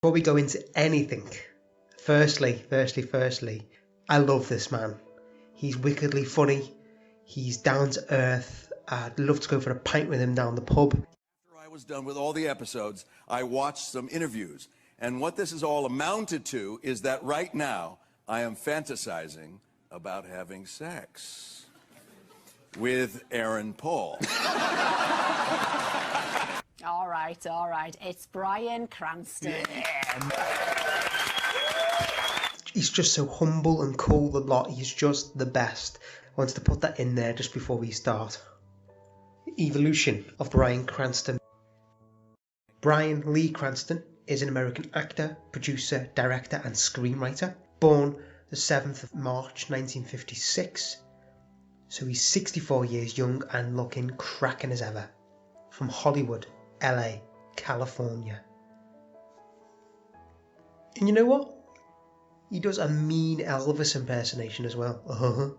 Before we go into anything, firstly, I love this man. He's wickedly funny. He's down to earth. I'd love to go for a pint with him down the pub. After I was done with all the episodes, I watched some interviews. And what this has all amounted to is that right now, I am fantasizing about having sex with Aaron Paul. All right. It's Bryan Cranston. Yeah. He's just so humble and cool, the lot. He's just the best. I wanted to put that in there just before we start. Evolution of Bryan Cranston. Bryan Lee Cranston is an American actor, producer, director and screenwriter. Born the 7th of March 1956. So he's 64 years young and looking cracking as ever. From Hollywood, LA, California. And you know what? He does a mean Elvis impersonation as well.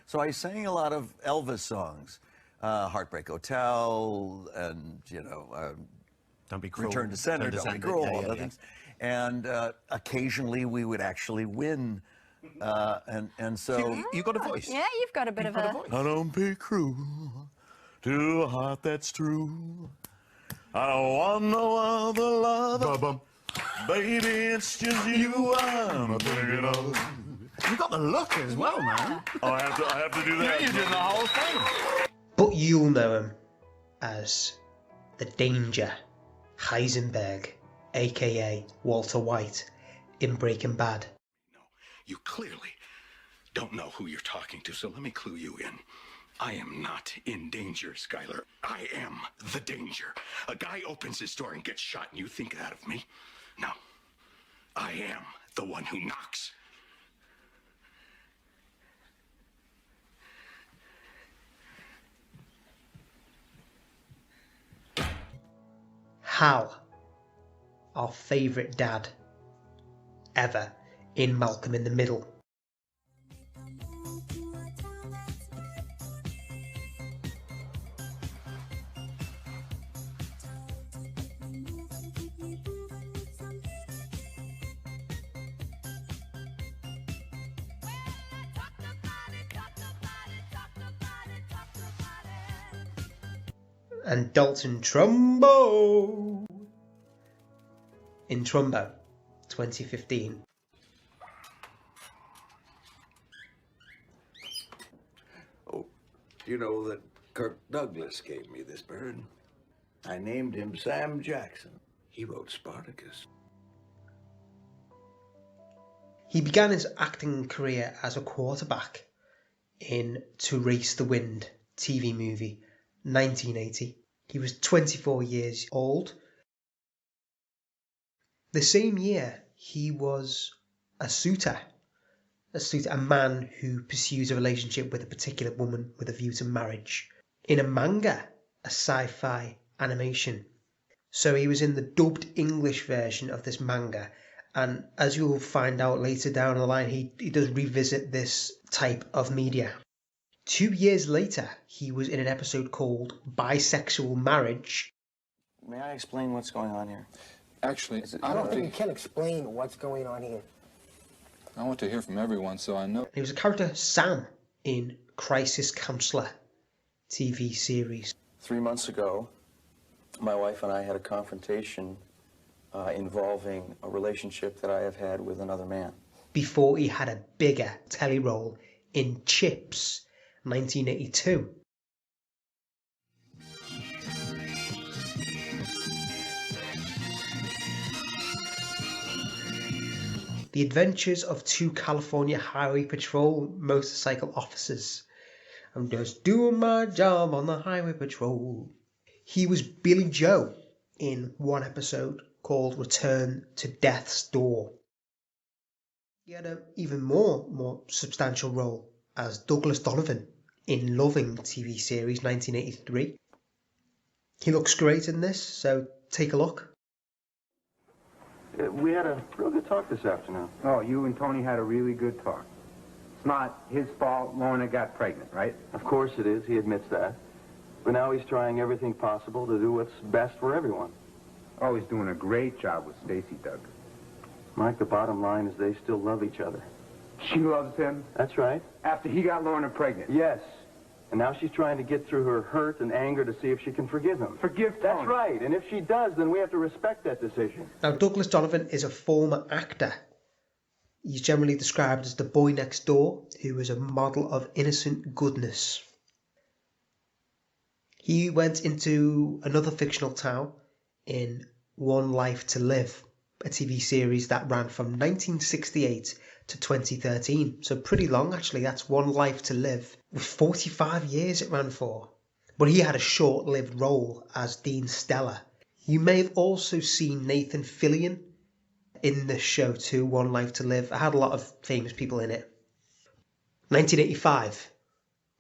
So I sang a lot of Elvis songs. Heartbreak Hotel, and, Don't Be Cruel. Return to Sender, Don't Be Cruel, all the things. And occasionally we would actually win. And so... You got a voice. Yeah, you've got a bit of a voice. I don't be cruel to a heart that's true. I don't want no other love. Baby, it's just you I'm thinking of. You got the look as well, man. Oh, I have to do that. You did the whole thing. But you'll know him as the Danger, Heinsenberg, aka Walter White, in Breaking Bad. No, you clearly don't know who you're talking to, so let me clue you in. I am not in danger, Skylar. I am the danger. A guy opens his door and gets shot, and you think that of me? No. I am the one who knocks. Hal, our favourite dad ever in Malcolm in the Middle. And Dalton Trumbo in Trumbo 2015. Oh, you know that Kirk Douglas gave me this bird. I named him Sam Jackson. He wrote Spartacus. He began his acting career as a quarterback in To Race the Wind TV movie 1980. He was 24 years old. The same year, he was a suitor, a man who pursues a relationship with a particular woman with a view to marriage, in a manga, a sci-fi animation. So he was in the dubbed English version of this manga, and as you'll find out later down the line, he does revisit this type of media. 2 years later, he was in an episode called Bisexual Marriage. May I explain what's going on here? Actually, I don't think you can explain what's going on here. I want to hear from everyone, so I know. He was a character, Sam, in Crisis Counselor TV series. 3 months ago, my wife and I had a confrontation involving a relationship that I have had with another man. Before he had a bigger telly role in Chips, 1982. The Adventures of Two California Highway Patrol Motorcycle Officers. I'm just doing my job on the highway patrol. He was Billy Joe in one episode called Return to Death's Door. He had an even more substantial role as Douglas Donovan in Loving TV series 1983. He looks great in this, so take a look. We had a real good talk this afternoon. Oh, you and Tony had a really good talk. It's not his fault Lorna got pregnant, right? Of course it is. He admits that. But now he's trying everything possible to do what's best for everyone. Oh, he's doing a great job with Stacy, Doug. Mike, the bottom line is they still love each other. She loves him? That's right. After he got Lorna pregnant? Yes. And now she's trying to get through her hurt and anger to see if she can forgive him. Forgive Tony? That's right. And if she does, then we have to respect that decision. Now, Douglas Donovan is a former actor. He's generally described as the boy next door, who is a model of innocent goodness. He went into another fictional town in One Life to Live, a TV series that ran from 1968 to 2013. So pretty long, actually. That's One Life to Live. It was 45 years it ran for. But he had a short-lived role as Dean Stella. You may have also seen Nathan Fillion in the show too, One Life to Live. It had a lot of famous people in it. 1985,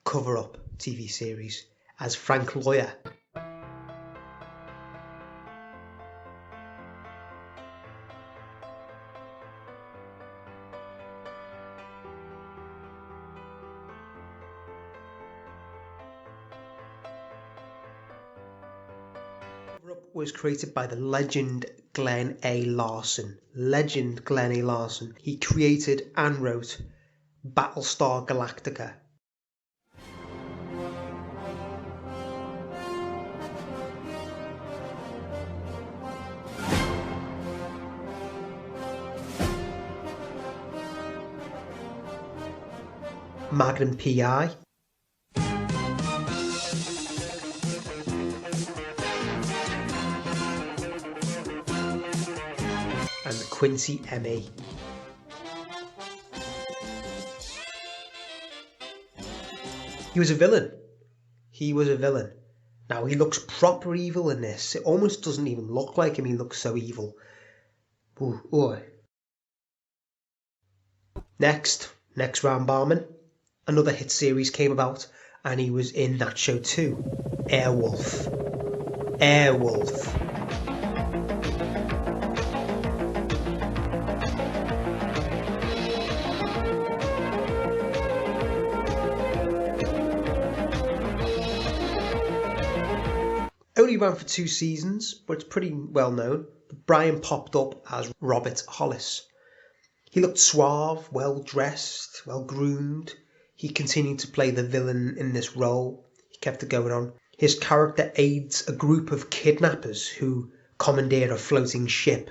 Cover Up TV series as Frank Lawyer. Cover Up was created by the legend Glenn A. Larson. Legend Glenn A. Larson. He created and wrote Battlestar Galactica. Magnum P.I. and the Quincy Emmy. He was a villain. He was a villain. Now, he looks proper evil in this. It almost doesn't even look like him. He looks so evil. Ooh, ooh. Next round barman. Another hit series came about, and he was in that show too. Airwolf. Airwolf. Only ran for 2 seasons, but it's pretty well known. Bryan popped up as Robert Hollis. He looked suave, well dressed, well groomed. He continued to play the villain in this role. He kept it going on. His character aids a group of kidnappers who commandeer a floating ship.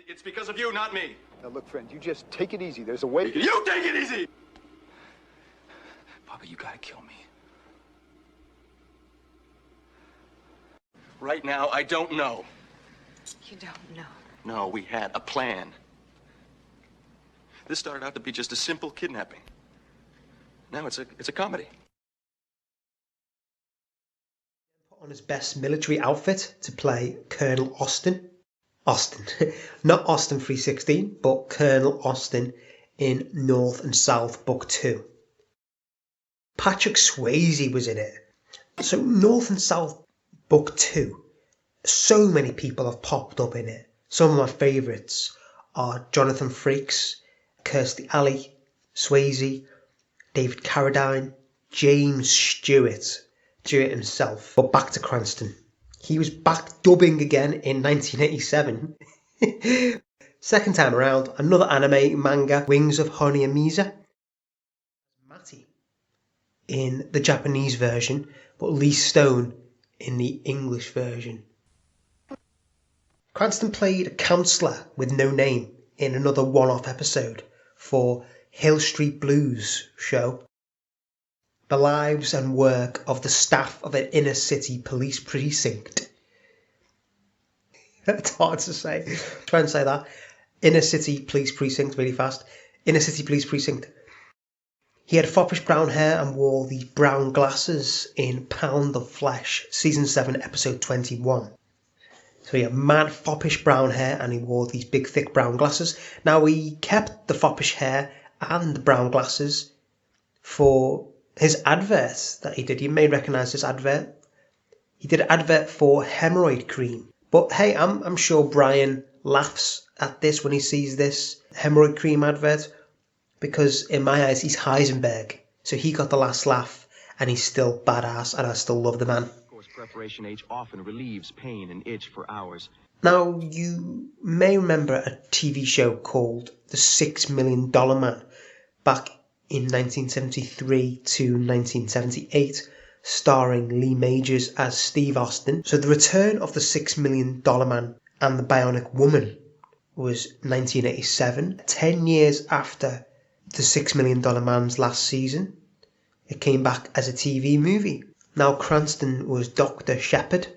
It's because of you, not me. Now look, friend, you just take it easy. There's a way. You take it easy! Papa, you gotta kill me. Right now, I don't know. You don't know. No, we had a plan. This started out to be just a simple kidnapping. Now it's a comedy. Put on his best military outfit to play Colonel Austin. Austin. Not Austin 316, but Colonel Austin in North and South Book 2. Patrick Swayze was in it. So North and South Book 2. So many people have popped up in it. Some of my favourites are Jonathan Frakes, Kirstie Alley, Swayze, David Carradine, James Stewart himself. But back to Cranston. He was back dubbing again in 1987. Second time around, another anime manga, Wings of Honeyamiza. Matty in the Japanese version, but Lee Stone in the English version. Cranston played a counsellor with no name in another one-off episode for Hill Street Blues show. The lives and work of the staff of an inner city police precinct. It's hard to say. Try and say that. Inner city police precinct, really fast. Inner city police precinct. He had foppish brown hair and wore these brown glasses in Pound of Flesh, Season 7, Episode 21. So he had mad foppish brown hair and he wore these big thick brown glasses. Now he kept the foppish hair and the brown glasses for his advert that he did. You may recognise this advert. He did an advert for hemorrhoid cream. But hey, I'm sure Bryan laughs at this when he sees this hemorrhoid cream advert, because in my eyes he's Heinsenberg. So he got the last laugh and he's still badass, and I still love the man. Of course, preparation H often relieves pain and itch for hours. Now, you may remember a TV show called The $6 Million Man back in 1973 to 1978, starring Lee Majors as Steve Austin. So the return of The $6 Million Man and the Bionic Woman was 1987, 10 years after The $6 Million Man's last season. It came back as a TV movie. Now Cranston was Dr. Shepard.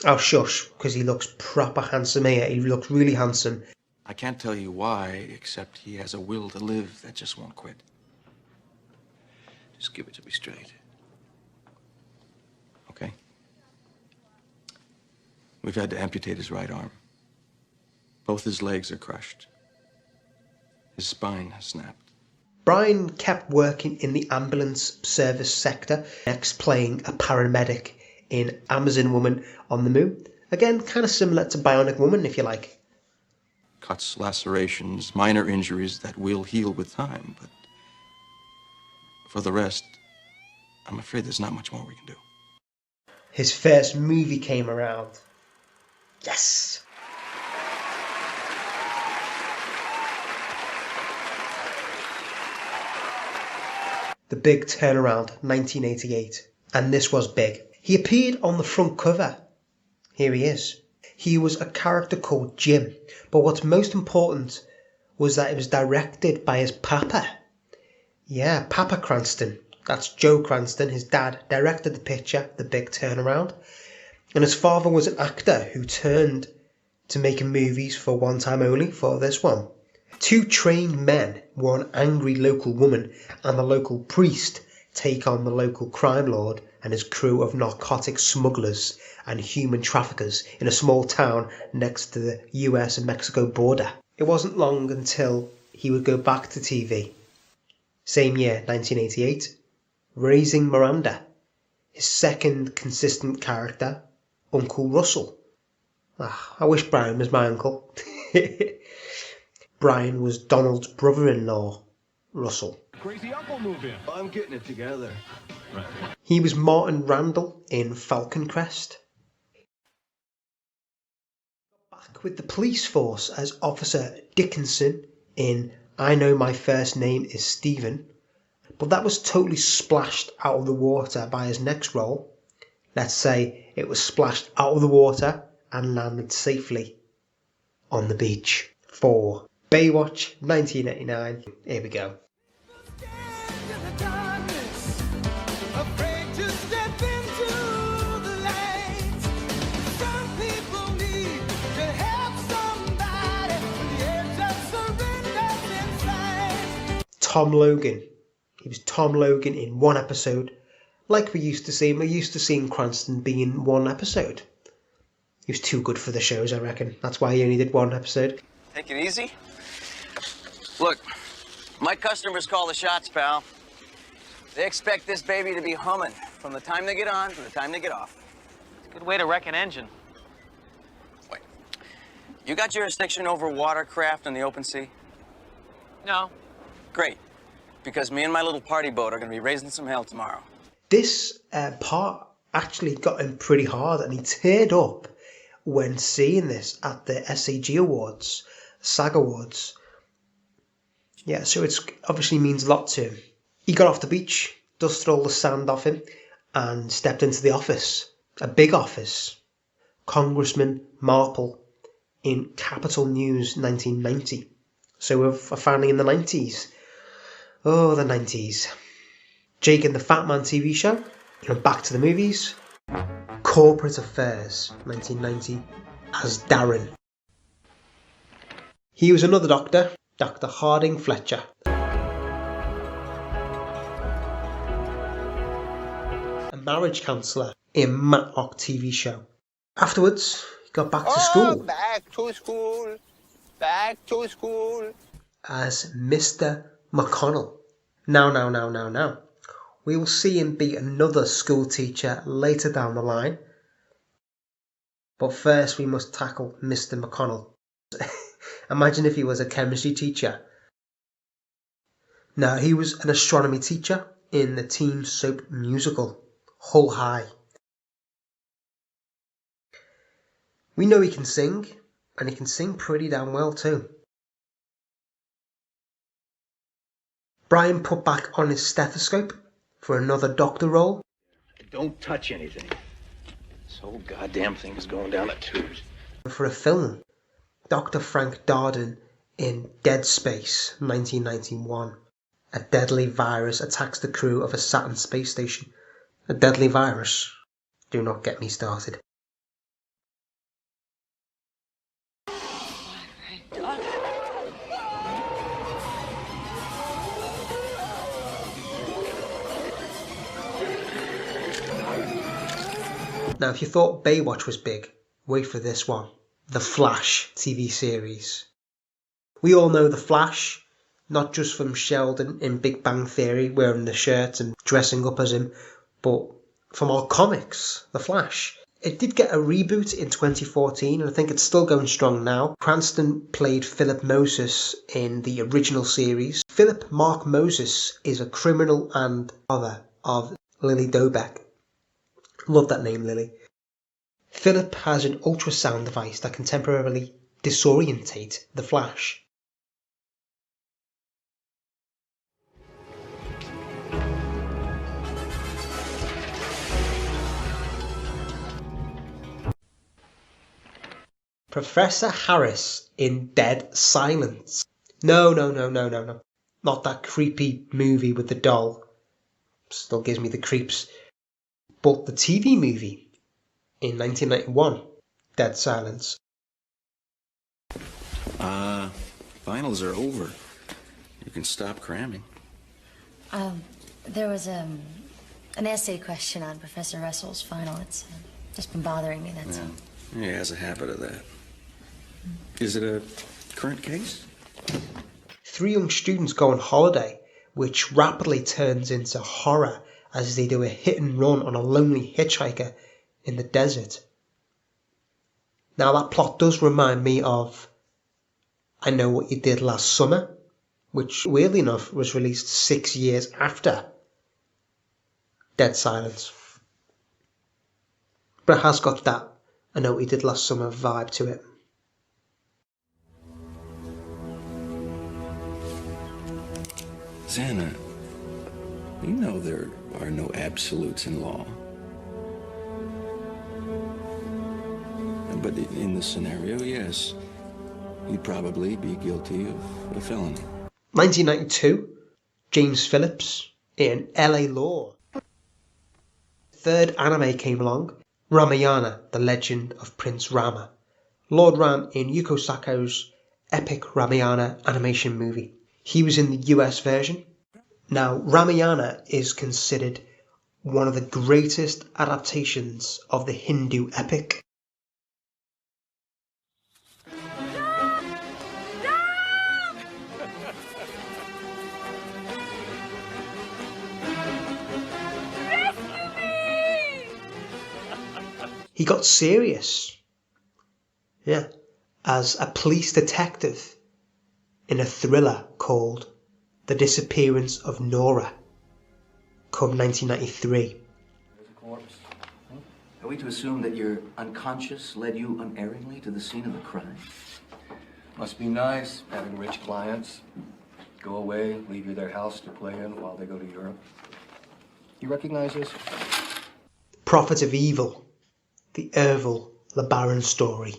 Oh shush, because he looks proper handsome here. He looks really handsome. I can't tell you why, except he has a will to live that just won't quit. Just give it to me straight. Okay? We've had to amputate his right arm. Both his legs are crushed. His spine has snapped. Bryan kept working in the ambulance service sector, next playing a paramedic in Amazon Woman on the Moon. Again, kind of similar to Bionic Woman, if you like. Cuts, lacerations, minor injuries that will heal with time, but for the rest, I'm afraid there's not much more we can do. His first movie came around. Yes! The Big Turnaround, 1988. And this was big. He appeared on the front cover. Here he is. He was a character called Jim, but what's most important was that it was directed by his papa. Yeah, Papa Cranston. That's Joe Cranston. His dad directed the picture, The Big Turnaround. And his father was an actor who turned to making movies for one time only, for this one. Two trained men, one angry local woman and the local priest, take on the local crime lord and his crew of narcotic smugglers and human traffickers in a small town next to the US and Mexico border. It wasn't long until he would go back to TV. Same year, 1988, Raising Miranda. His second consistent character, Uncle Russell. I wish Bryan was my uncle. Bryan was Donald's brother-in-law, Russell. Crazy uncle move in. I'm getting it together. Right. He was Martin Randall in Falcon Crest. Back with the police force as Officer Dickinson in I Know My First Name is Stephen, but that was totally splashed out of the water by his next role. Let's say it was splashed out of the water and landed safely on the beach. 4. Baywatch, 1989. Here we go. Tom Logan. He was Tom Logan in one episode, like we used to see him. We're used to seeing Cranston be in one episode. He was too good for the shows, I reckon. That's why he only did one episode. Take it easy. Look, my customers call the shots, pal. They expect this baby to be humming from the time they get on to the time they get off. It's a good way to wreck an engine. Wait. You got jurisdiction over watercraft in the open sea? No. Great. Because me and my little party boat are going to be raising some hell tomorrow. This part actually got him pretty hard, and he teared up when seeing this at the SAG Awards, SAG Awards. Yeah, so it obviously means a lot to him. He got off the beach, dusted all the sand off him, and stepped into the office. A big office. Congressman Marple in Capital News 1990. So we're finally in the 90s. Oh, the 90s. Jake and the Fat Man TV show. And back to the movies. Corporate Affairs, 1990, as Darren. He was another doctor, Dr. Harding Fletcher. A marriage counsellor in Matlock TV show. Afterwards, he got back to school. Back to school. Back to school. As Mr. McConnell. Now. We will see him be another school teacher later down the line. But first we must tackle Mr. McConnell. Imagine if he was a chemistry teacher. No, he was an astronomy teacher in the teen soap musical Hull High. We know he can sing, and he can sing pretty damn well too. Bryan put back on his stethoscope for another doctor role. Don't touch anything. This whole goddamn thing is going down the tubes. For a film, Dr. Frank Darden in Dead Space 1991. A deadly virus attacks the crew of a Saturn space station. A deadly virus? Do not get me started. Now, if you thought Baywatch was big, wait for this one. The Flash TV series. We all know The Flash, not just from Sheldon in Big Bang Theory wearing the shirt and dressing up as him, but from our comics, The Flash. It did get a reboot in 2014 and I think it's still going strong now. Cranston played Philip Moses in the original series. Philip Mark Moses is a criminal and father of Lily Dobeck. Love that name, Lily. Philip has an ultrasound device that can temporarily disorientate the Flash. Professor Harris in Dead Silence. No. Not that creepy movie with the doll. Still gives me the creeps. But the TV movie in 1991, Dead Silence. Finals are over. You can stop cramming. There was an essay question on Professor Russell's final. It's just been bothering me, that's all. Yeah, he has a habit of that. Is it a current case? 3 young students go on holiday, which rapidly turns into horror as they do a hit and run on a lonely hitchhiker in the desert. Now that plot does remind me of I Know What You Did Last Summer, which weirdly enough was released 6 years after Dead Silence. But it has got that I Know What You Did Last Summer vibe to it. Xana, you know there are no absolutes in law. But in this scenario, yes, you'd probably be guilty of a felony. 1992, James Phillips in LA Law. Third anime came along, Ramayana, the Legend of Prince Rama. Lord Ram in Yuko Sako's epic Ramayana animation movie. He was in the US version. Now, Ramayana is considered one of the greatest adaptations of the Hindu epic. He got serious, as a police detective in a thriller called The Disappearance of Nora, come 1993. Are we to assume that your unconscious led you unerringly to the scene of the crime? Must be nice having rich clients. Go away, leave you their house to play in while they go to Europe. You recognize this? Prophet of Evil, the Ervil LeBaron story.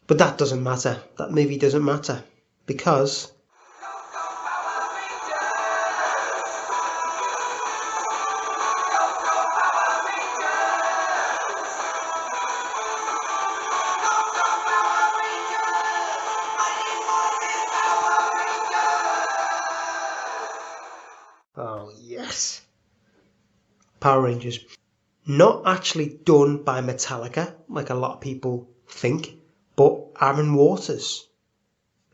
But that doesn't matter. That movie doesn't matter. Because oh yes, Power Rangers. Not actually done by Metallica, like a lot of people think, but Aaron Waters.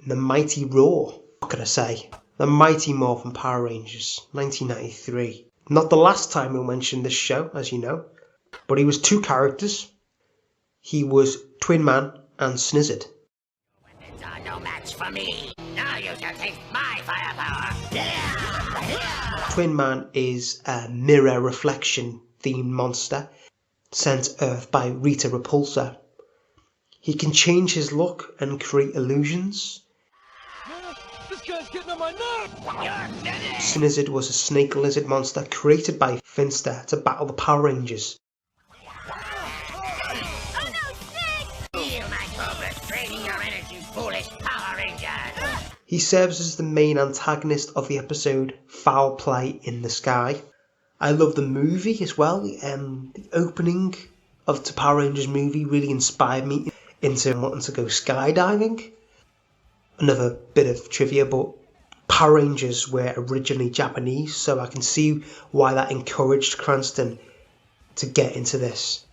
The Mighty Roar, what can I say? The Mighty Morphin Power Rangers, 1993. Not the last time we mentioned this show, as you know, but he was 2 characters. He was Twin Man and Snizzard. No match for me. Now you shall taste my firepower. Yeah! Twin Man is a mirror reflection themed monster sent to Earth by Rita Repulsa. He can change his look and create illusions. This guy's getting on my nerves! Snizard was a snake lizard monster created by Finster to battle the Power Rangers. Feel my cobras draining your energy, foolish Power Rangers! He serves as the main antagonist of the episode Foul Play in the Sky. I love the movie as well. The opening of the Power Rangers movie really inspired me into wanting to go skydiving. Another bit of trivia, but Power Rangers were originally Japanese, so I can see why that encouraged Cranston to get into this.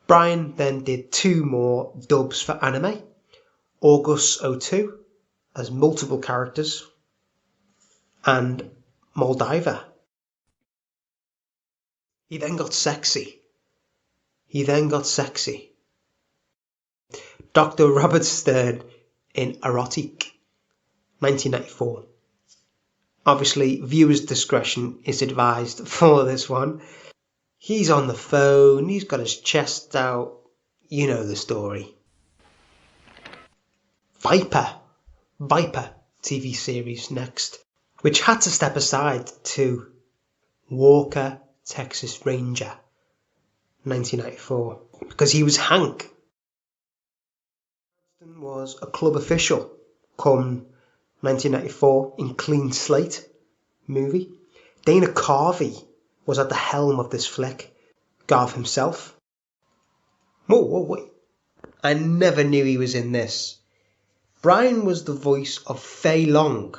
Bryan then did 2 more dubs for anime. August 02 as multiple characters, and Moldiva. He then got sexy. Dr. Robert Stern in Erotic, 1994. Obviously, viewers' discretion is advised for this one. He's on the phone, he's got his chest out. You know the story. Viper TV series next, which had to step aside to Walker, Texas Ranger, 1994, because he was Hank. Cranston was a club official come 1994 in Clean Slate movie. Dana Carvey was at the helm of this flick. Garth himself. Wait. I never knew he was in this. Bryan was the voice of Fei Long,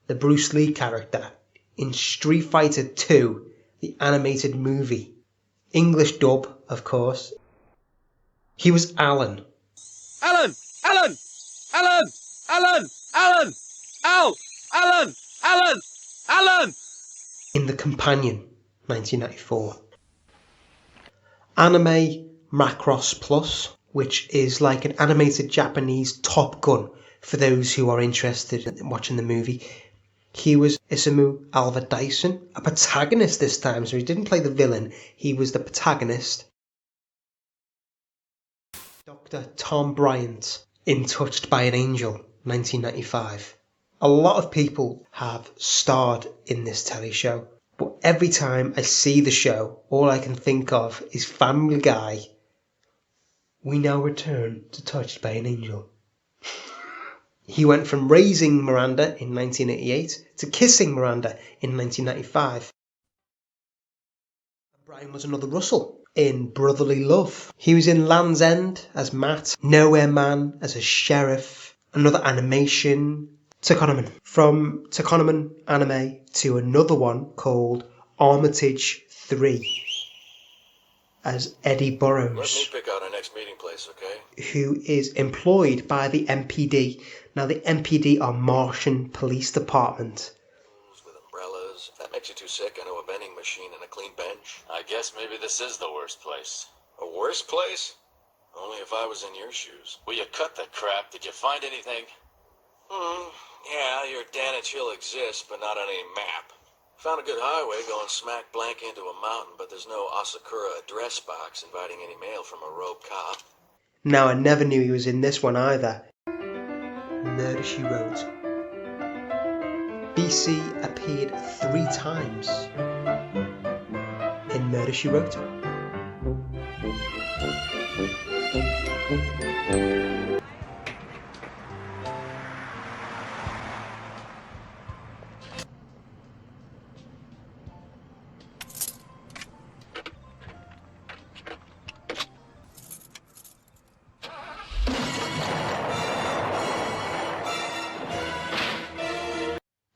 the Bruce Lee character, in Street Fighter 2, the animated movie. English dub, of course. He was Alan. Alan! In The Companion, 1994. Anime Macross Plus, which is like an animated Japanese Top Gun for those who are interested in watching the movie. He was Isamu Albert Dyson, a protagonist this time, so he didn't play the villain, he was the protagonist. Dr. Tom Bryant in Touched by an Angel, 1995. A lot of people have starred in this telly show, but every time I see the show, all I can think of is Family Guy. We now return to Touched by an Angel. He went from raising Miranda in 1988 to kissing Miranda in 1995. Bryan was another Russell in Brotherly Love. He was in Land's End as Matt, Nowhere Man as a sheriff, another animation, Tekonoman. From Tekonoman anime to another one called Armitage 3 as Eddie Burrows. Let me pick out our next meeting place, okay? Who is employed by the MPD. Now the MPD are Martian Police Department. With umbrellas. If that makes you too sick, I know a vending machine and a clean bench. I guess maybe this is the worst place. A worse place? Only if I was in your shoes. Will you cut the crap? Did you find anything? Yeah, your Danich Hill exists, but not on any map. Found a good highway going smack blank into a mountain, but there's no Asakura address box inviting any mail from a rogue cop. Now I never knew he was in this one either. Murder, She Wrote. BC appeared 3 times in Murder, She Wrote.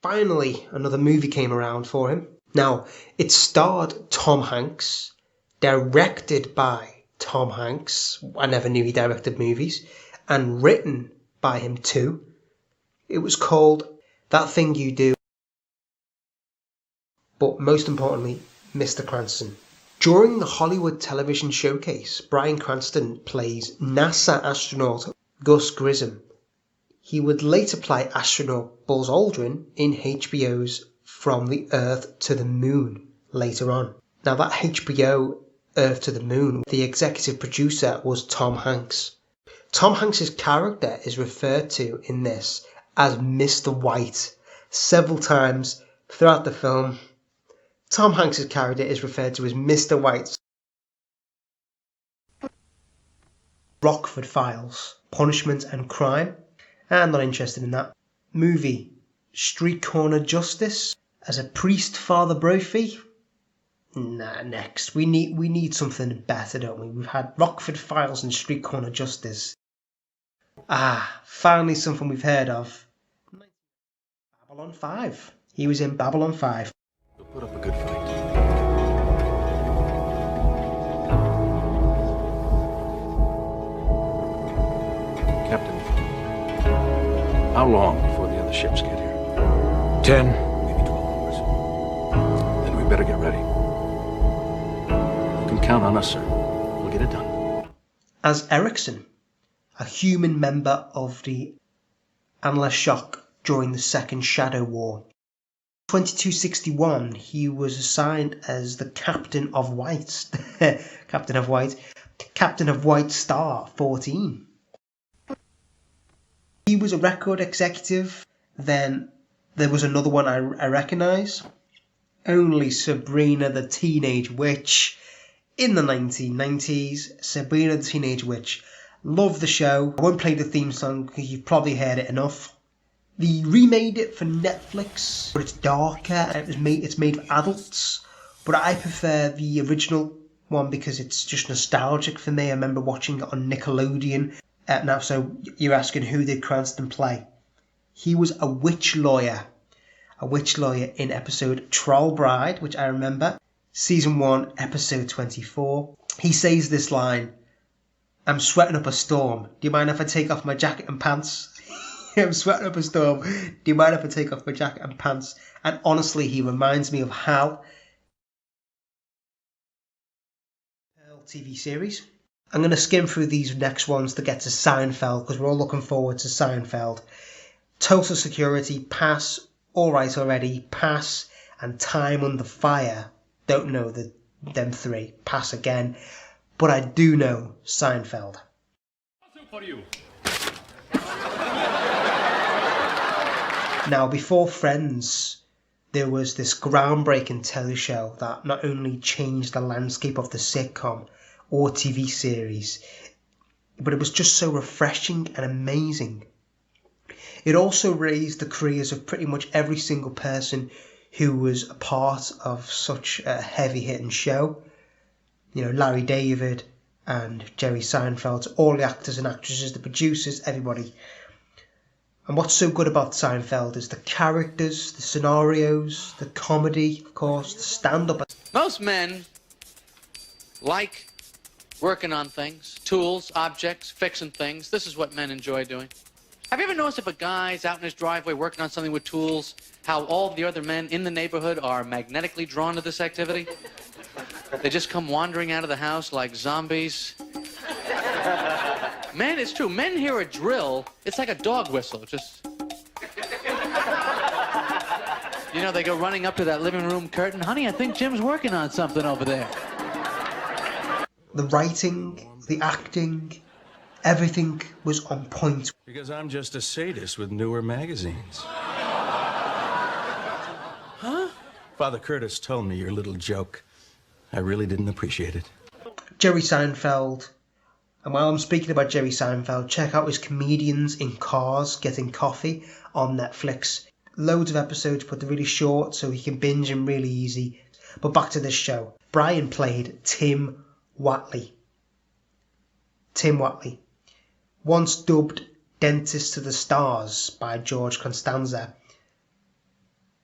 Finally, another movie came around for him. Now, it starred Tom Hanks, directed by Tom Hanks. I never knew he directed movies. And written by him too. It was called That Thing You Do. But most importantly, Mr. Cranston. During the Hollywood television showcase, Bryan Cranston plays NASA astronaut Gus Grissom. He would later play astronaut Buzz Aldrin in HBO's From the Earth to the Moon later on. Now that HBO Earth to the Moon, the executive producer was Tom Hanks. Tom Hanks' character is referred to in this as Mr. White several times throughout the film. Tom Hanks' character is referred to as Mr. White. Rockford Files, Punishment and Crime. I'm not interested in that. Movie, Street Corner Justice. As a priest, Father Brophy. Nah, next. We need something better, don't we? We've had Rockford Files and Street Corner Justice. Finally something we've heard of. Babylon 5. He was in Babylon 5. We'll put up a good fight. Captain, how long before the other ships get here? 10. Maybe 12 hours. Then we better get ready. You can count on us, sir. We'll get it done. As Erickson, a human member of the Anla Shock during the Second Shadow War. 2261, he was assigned as the Captain of White. Captain of White Star 14. He was a record executive. Then there was another one I recognise. Only Sabrina the Teenage Witch in the 1990s. Sabrina the Teenage Witch. Love the show. I won't play the theme song because you've probably heard it enough. They remade it for Netflix, but it's darker and it's made for adults. But I prefer the original one because it's just nostalgic for me. I remember watching it on Nickelodeon. Now, so you're asking, who did Cranston play? He was a witch lawyer. A witch lawyer in episode Troll Bride, which I remember. Season 1, episode 24. He says this line, "I'm sweating up a storm. Do you mind if I take off my jacket and pants?" I'm sweating up a storm. Do you mind if I take off my jacket and pants? And honestly, he reminds me of Hal. TV series. I'm going to skim through these next ones to get to Seinfeld because we're all looking forward to Seinfeld. Total Security, pass. All Right Already, pass. And Time Under Fire. Don't know them three. Pass again. But I do know Seinfeld. For you. Now, before Friends, there was this groundbreaking telly show that not only changed the landscape of the sitcom or TV series, but it was just so refreshing and amazing. It also raised the careers of pretty much every single person who was a part of such a heavy-hitting show. You know, Larry David and Jerry Seinfeld, all the actors and actresses, the producers, everybody. And what's so good about Seinfeld is the characters, the scenarios, the comedy, of course, the stand-up. Most men like working on things, tools, objects, fixing things. This is what men enjoy doing. Have you ever noticed if a guy's out in his driveway working on something with tools, how all the other men in the neighborhood are magnetically drawn to this activity? They just come wandering out of the house like zombies. Man, it's true. Men hear a drill, it's like a dog whistle. Just, you know, they go running up to that living room curtain. Honey, I think Jim's working on something over there. The writing, the acting, everything was on point. Because I'm just a sadist with newer magazines. Huh? Father Curtis told me your little joke. I really didn't appreciate it. Jerry Seinfeld. And while I'm speaking about Jerry Seinfeld, check out his Comedians in Cars Getting Coffee on Netflix. Loads of episodes, but they're really short, so you can binge them really easy. But back to this show. Bryan played Tim Whatley. Tim Whatley. Once dubbed Dentist to the Stars by George Costanza.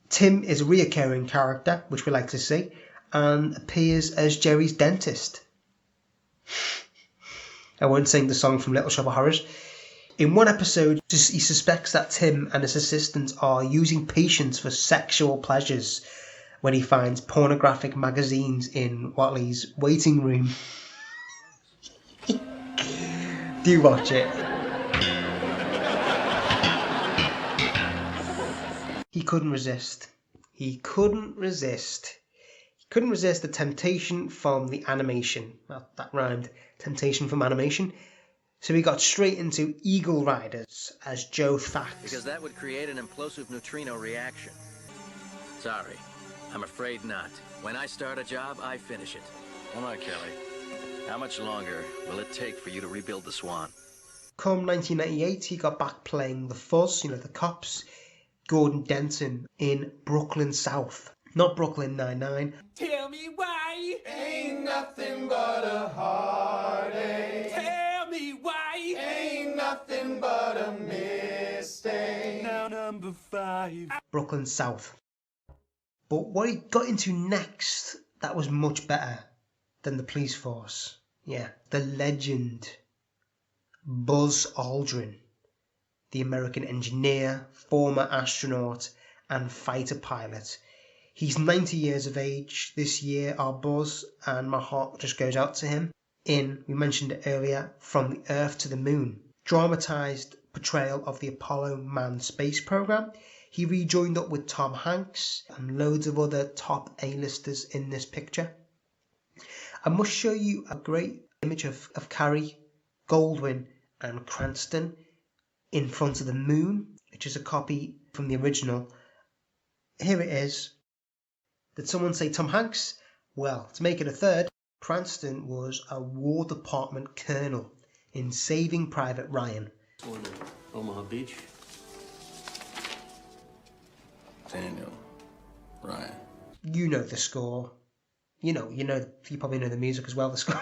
Tim is a reoccurring character, which we like to see, and appears as Jerry's dentist. I won't sing the song from Little Shop of Horrors. In one episode, he suspects that Tim and his assistant are using patients for sexual pleasures when he finds pornographic magazines in Whatley's waiting room. Do watch it. He couldn't resist. He couldn't resist. He couldn't resist the temptation from the animation. Well, that rhymed. Temptation from animation. So he got straight into Eagle Riders as Joe Thax. Because that would create an implosive neutrino reaction. Sorry, I'm afraid not. When I start a job, I finish it. Come on, Kelly. How much longer will it take for you to rebuild the Swan? Come 1998, he got back playing the Fuzz, the cops, Gordon Denton in Brooklyn South. Not Brooklyn Nine-Nine. Tell me why ain't nothing but a heartache. Tell me why ain't nothing but a mistake. Now number 5. Brooklyn South. But what he got into next, that was much better than the police force. Yeah, the legend. Buzz Aldrin. The American engineer, former astronaut, and fighter pilot. He's 90 years of age this year, our Buzz, and my heart just goes out to him. We mentioned it earlier, From the Earth to the Moon. Dramatised portrayal of the Apollo manned space program. He rejoined up with Tom Hanks and loads of other top A-listers in this picture. I must show you a great image of Cary, Goldwyn and Cranston in Front of the Moon, which is a copy from the original. Here it is. Did someone say Tom Hanks? Well, to make it a third, Cranston was a War Department colonel in Saving Private Ryan. Omaha Beach. Daniel, Ryan. You know the score. You probably know the music as well, the score.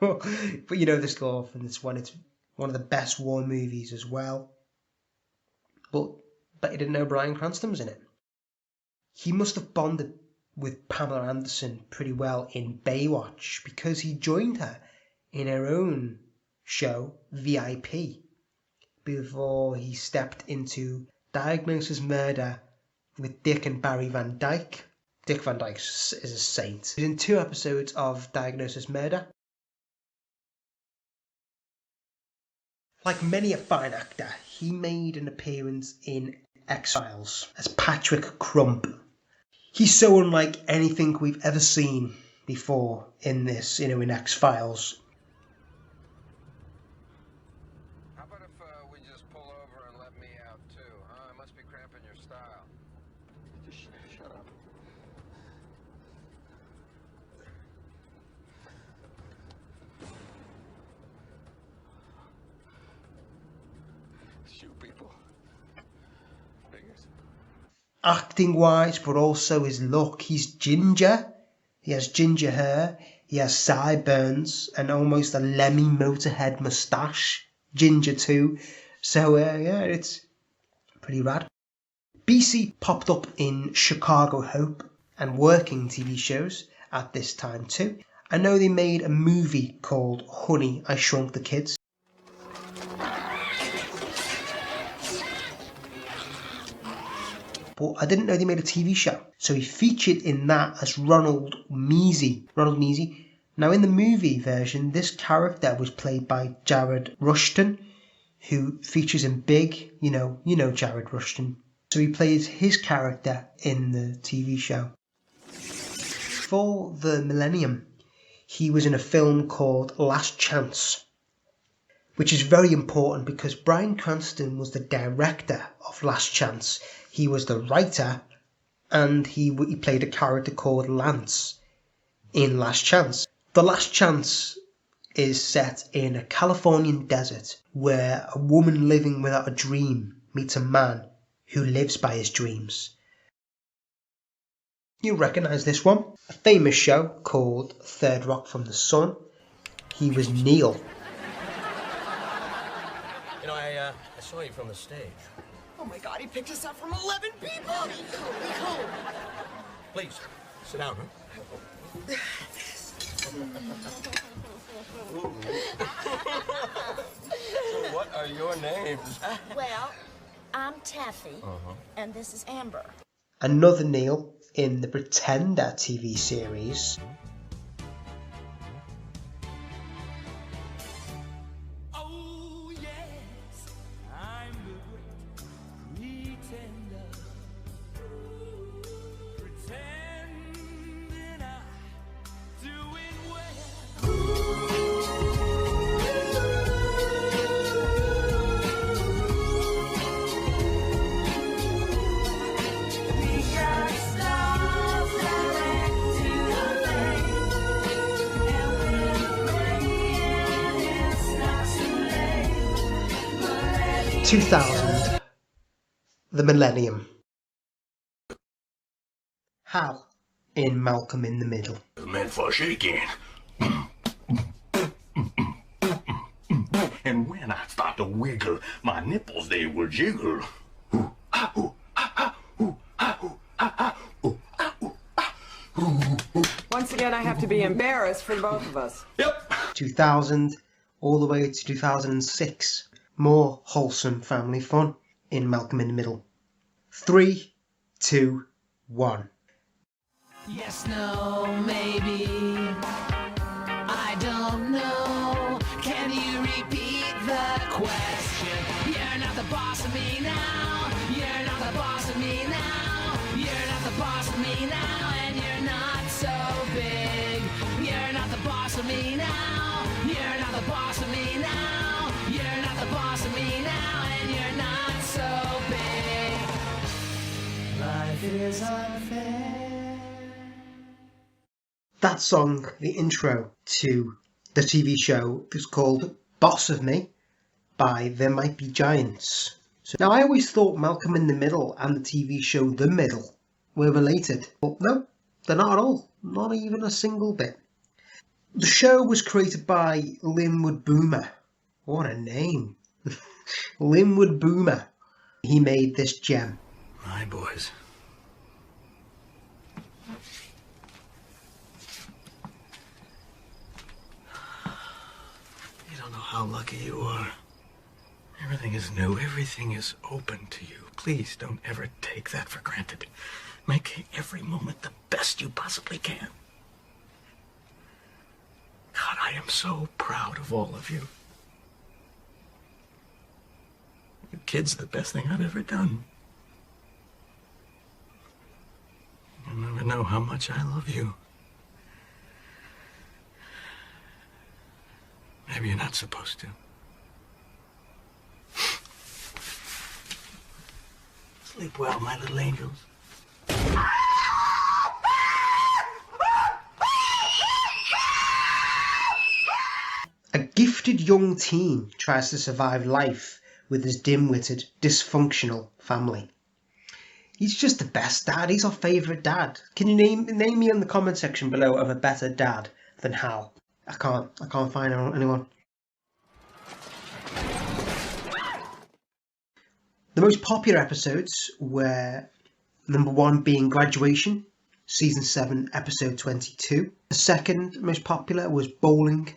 But you know the score from this one. It's one of the best war movies as well. But you didn't know Bryan Cranston was in it. He must have bonded with Pamela Anderson pretty well in Baywatch because he joined her in her own show, VIP, before he stepped into Diagnosis Murder with Dick and Barry Van Dyke. Dick Van Dyke is a saint. He's in 2 episodes of Diagnosis Murder. Like many a fine actor, he made an appearance in X-Files as Patrick Crump. He's so unlike anything we've ever seen before in this, in X-Files. How about if we just pull over and let me out too, huh? I must be cramping your style. Just shut up. Shoot people. Fingers. Acting wise, but also his look. He's ginger. He has ginger hair. He has sideburns and almost a Lemmy Motorhead moustache. Ginger too. So yeah, it's pretty rad. BC popped up in Chicago Hope and working TV shows at this time too. I know they made a movie called Honey, I Shrunk the Kids. But I didn't know they made a TV show. So he featured in that as Ronald Measy. Now in the movie version, this character was played by Jared Rushton, who features in Big. You know Jared Rushton. So he plays his character in the TV show. For the millennium, he was in a film called Last Chance, which is very important because Bryan Cranston was the director of Last Chance. He was the writer, and he played a character called Lance in Last Chance. The Last Chance is set in a Californian desert where a woman living without a dream meets a man who lives by his dreams. You recognise this one? A famous show called Third Rock from the Sun. He was Neil. I saw you from the stage. Oh my God, he picked us up from 11 people! Be cool. Please, sit down, huh? So what are your names? Well, I'm Taffy, and this is Amber. Another Neil in the Pretender TV series. Oh yes, I'm the great pretender. 2000, the millennium. Hal in Malcolm in the Middle. Meant for shaking. And when I start to wiggle, my nipples, they will jiggle. Once again, I have to be embarrassed for both of us. Yep. 2000 all the way to 2006. More wholesome family fun in Malcolm in the Middle. 3, 2, 1. Yes, no, maybe. I don't know. Can you repeat the question? You're not the boss of me now. You're not the boss of me now. You're not the boss of me now. And you're not so big. You're not the boss of me now. You're not the boss of me now. You're not the boss of me now. And you're not so big. Life is unfair. That song, the intro to the TV show, is called Boss of Me by There Might Be Giants. So, now, I always thought Malcolm in the Middle and the TV show The Middle were related, but no, they're not at all. Not even a single bit. The show was created by Linwood Boomer. What a name. Linwood Boomer. He made this gem. My boys. You don't know how lucky you are. Everything is new. Everything is open to you. Please don't ever take that for granted. Make every moment the best you possibly can. God, I am so proud of all of you. You kids, the best thing I've ever done. You'll never know how much I love you. Maybe you're not supposed to. Sleep well, my little angels. A gifted young teen tries to survive life with his dim-witted, dysfunctional family. He's just the best dad. He's our favourite dad. Can you name me in the comment section below of a better dad than Hal? I can't find anyone. The most popular episodes were number 1 being Graduation, season 7, episode 22. The second most popular was Bowling,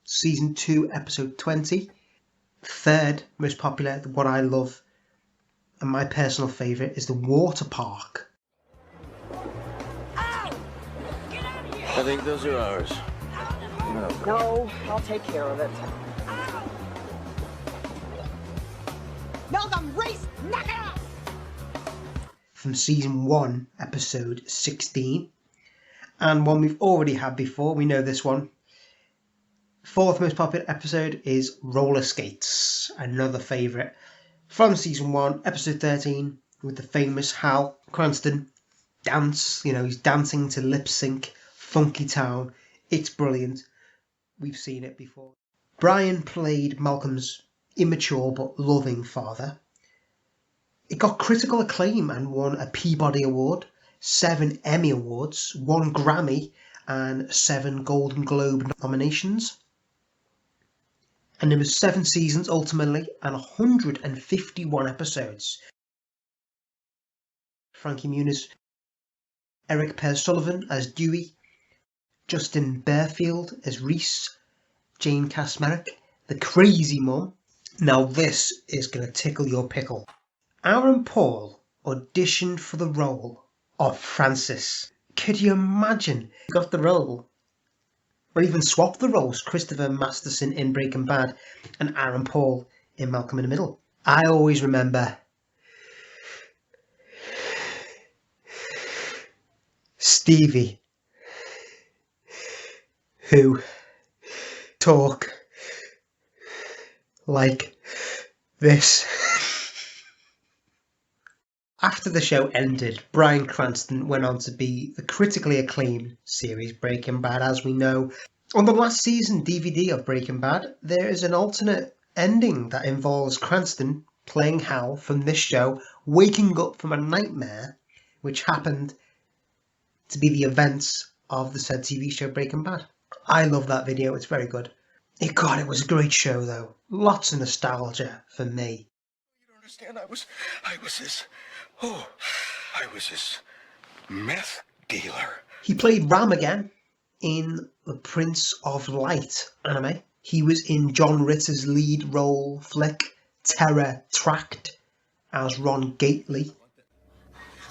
season 2, episode 20. Third most popular, the one I love and my personal favourite, is the Water Park. I think those are ours. No, I'll take care of it. Malcolm, race! Knock it off! From season 1, episode 16. And one we've already had before, we know this one. Fourth most popular episode is Roller Skates, another favourite. From season 1, episode 13, with the famous Hal Cranston dance. You know, he's dancing to lip sync, Funky Town. It's brilliant. We've seen it before. Bryan played Malcolm's immature but loving father. It got critical acclaim and won a Peabody Award, 7 Emmy Awards, 1 Grammy and 7 Golden Globe nominations. And there was 7 seasons ultimately and 151 episodes. Frankie Muniz, Eric Pears Sullivan as Dewey, Justin Bearfield as Reese, Jane Kasmerick, the crazy mum. Now this is going to tickle your pickle. Aaron Paul auditioned for the role of Francis. Could you imagine? He got the role. Or even swapped the roles. Christopher Masterson in Breaking Bad and Aaron Paul in Malcolm in the Middle. I always remember Stevie, who talk like this. After the show ended, Bryan Cranston went on to be the critically acclaimed series Breaking Bad, as we know. On the last season DVD of Breaking Bad, there is an alternate ending that involves Cranston playing Hal from this show, waking up from a nightmare which happened to be the events of the said TV show Breaking Bad. I love that video, it's very good. God, it was a great show though. Lots of nostalgia for me. You don't understand, I was this meth dealer. He played Ram again in the Prince of Light anime. He was in John Ritter's lead role flick Terror Tract as Ron Gately.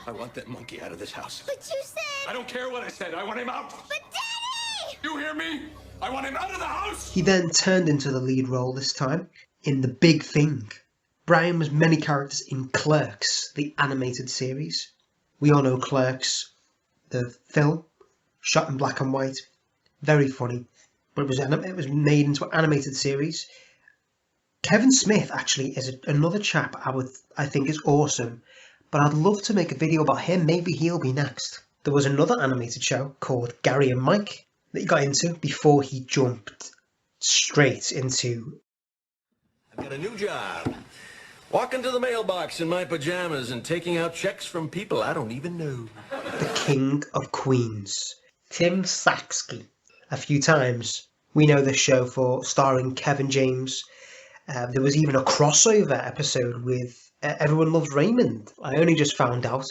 I want that monkey out of this house. But you said... I don't care what I said. I want him out. But Daddy! You hear me? I want him out of the house. He then turned into the lead role this time in The Big Thing. Bryan was many characters in Clerks, the animated series. We all know Clerks, the film, shot in black and white. Very funny. But it was made into an animated series. Kevin Smith actually is another chap I think is awesome. But I'd love to make a video about him. Maybe he'll be next. There was another animated show called Gary and Mike that he got into before he jumped straight into... I've got a new job. Walking to the mailbox in my pajamas and taking out checks from people I don't even know. The King of Queens. Tim Saxke. A few times. We know this show for starring Kevin James. There was even a crossover episode with Everyone Loves Raymond. I only just found out.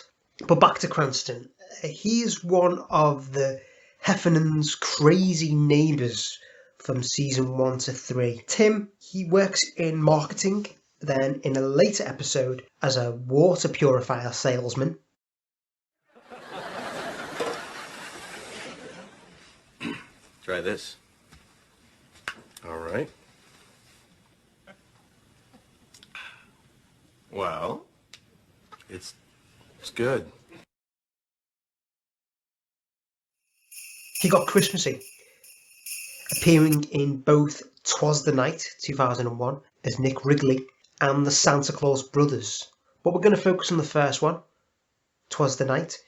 But back to Cranston. He's one of the Heffernan's crazy neighbours from season 1 to 3. Tim, he works in marketing, then in a later episode as a water purifier salesman. Try this. All right. Well, it's good. He got Christmassy, appearing in both 'Twas the Night 2001 as Nick Wrigley and the Santa Claus Brothers. But we're going to focus on the first one, 'Twas the Night.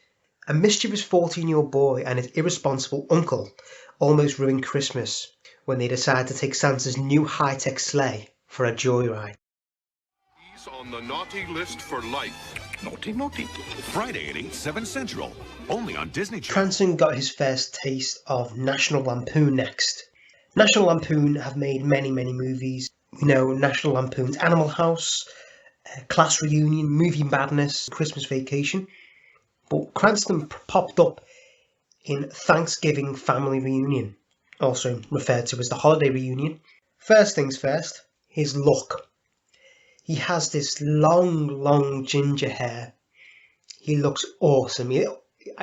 A mischievous 14-year-old boy and his irresponsible uncle almost ruin Christmas when they decide to take Santa's new high-tech sleigh for a joyride. He's on the naughty list for life. Naughty, naughty. Friday at 8, 7 Central. Only on Disney Channel. Cranston got his first taste of National Lampoon next. National Lampoon have made many, many movies. You know, National Lampoon's Animal House, Class Reunion, Movie Madness, Christmas Vacation. But Cranston popped up in Thanksgiving Family Reunion, also referred to as the Holiday Reunion. First things first, his look. He has this long ginger hair. He looks awesome. It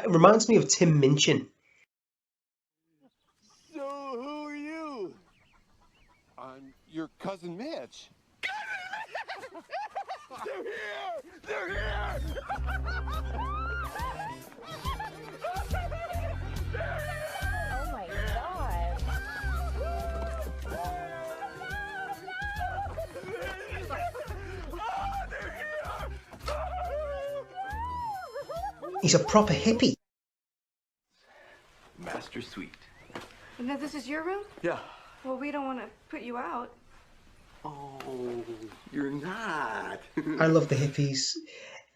reminds me of Tim Minchin. So who are you? I'm your cousin Mitch. They're here! They're here! Oh my God. He's a proper hippie. Master Suite. No, this is your room? Yeah. Well, we don't want to put you out. Oh, you're not. I love the hippies.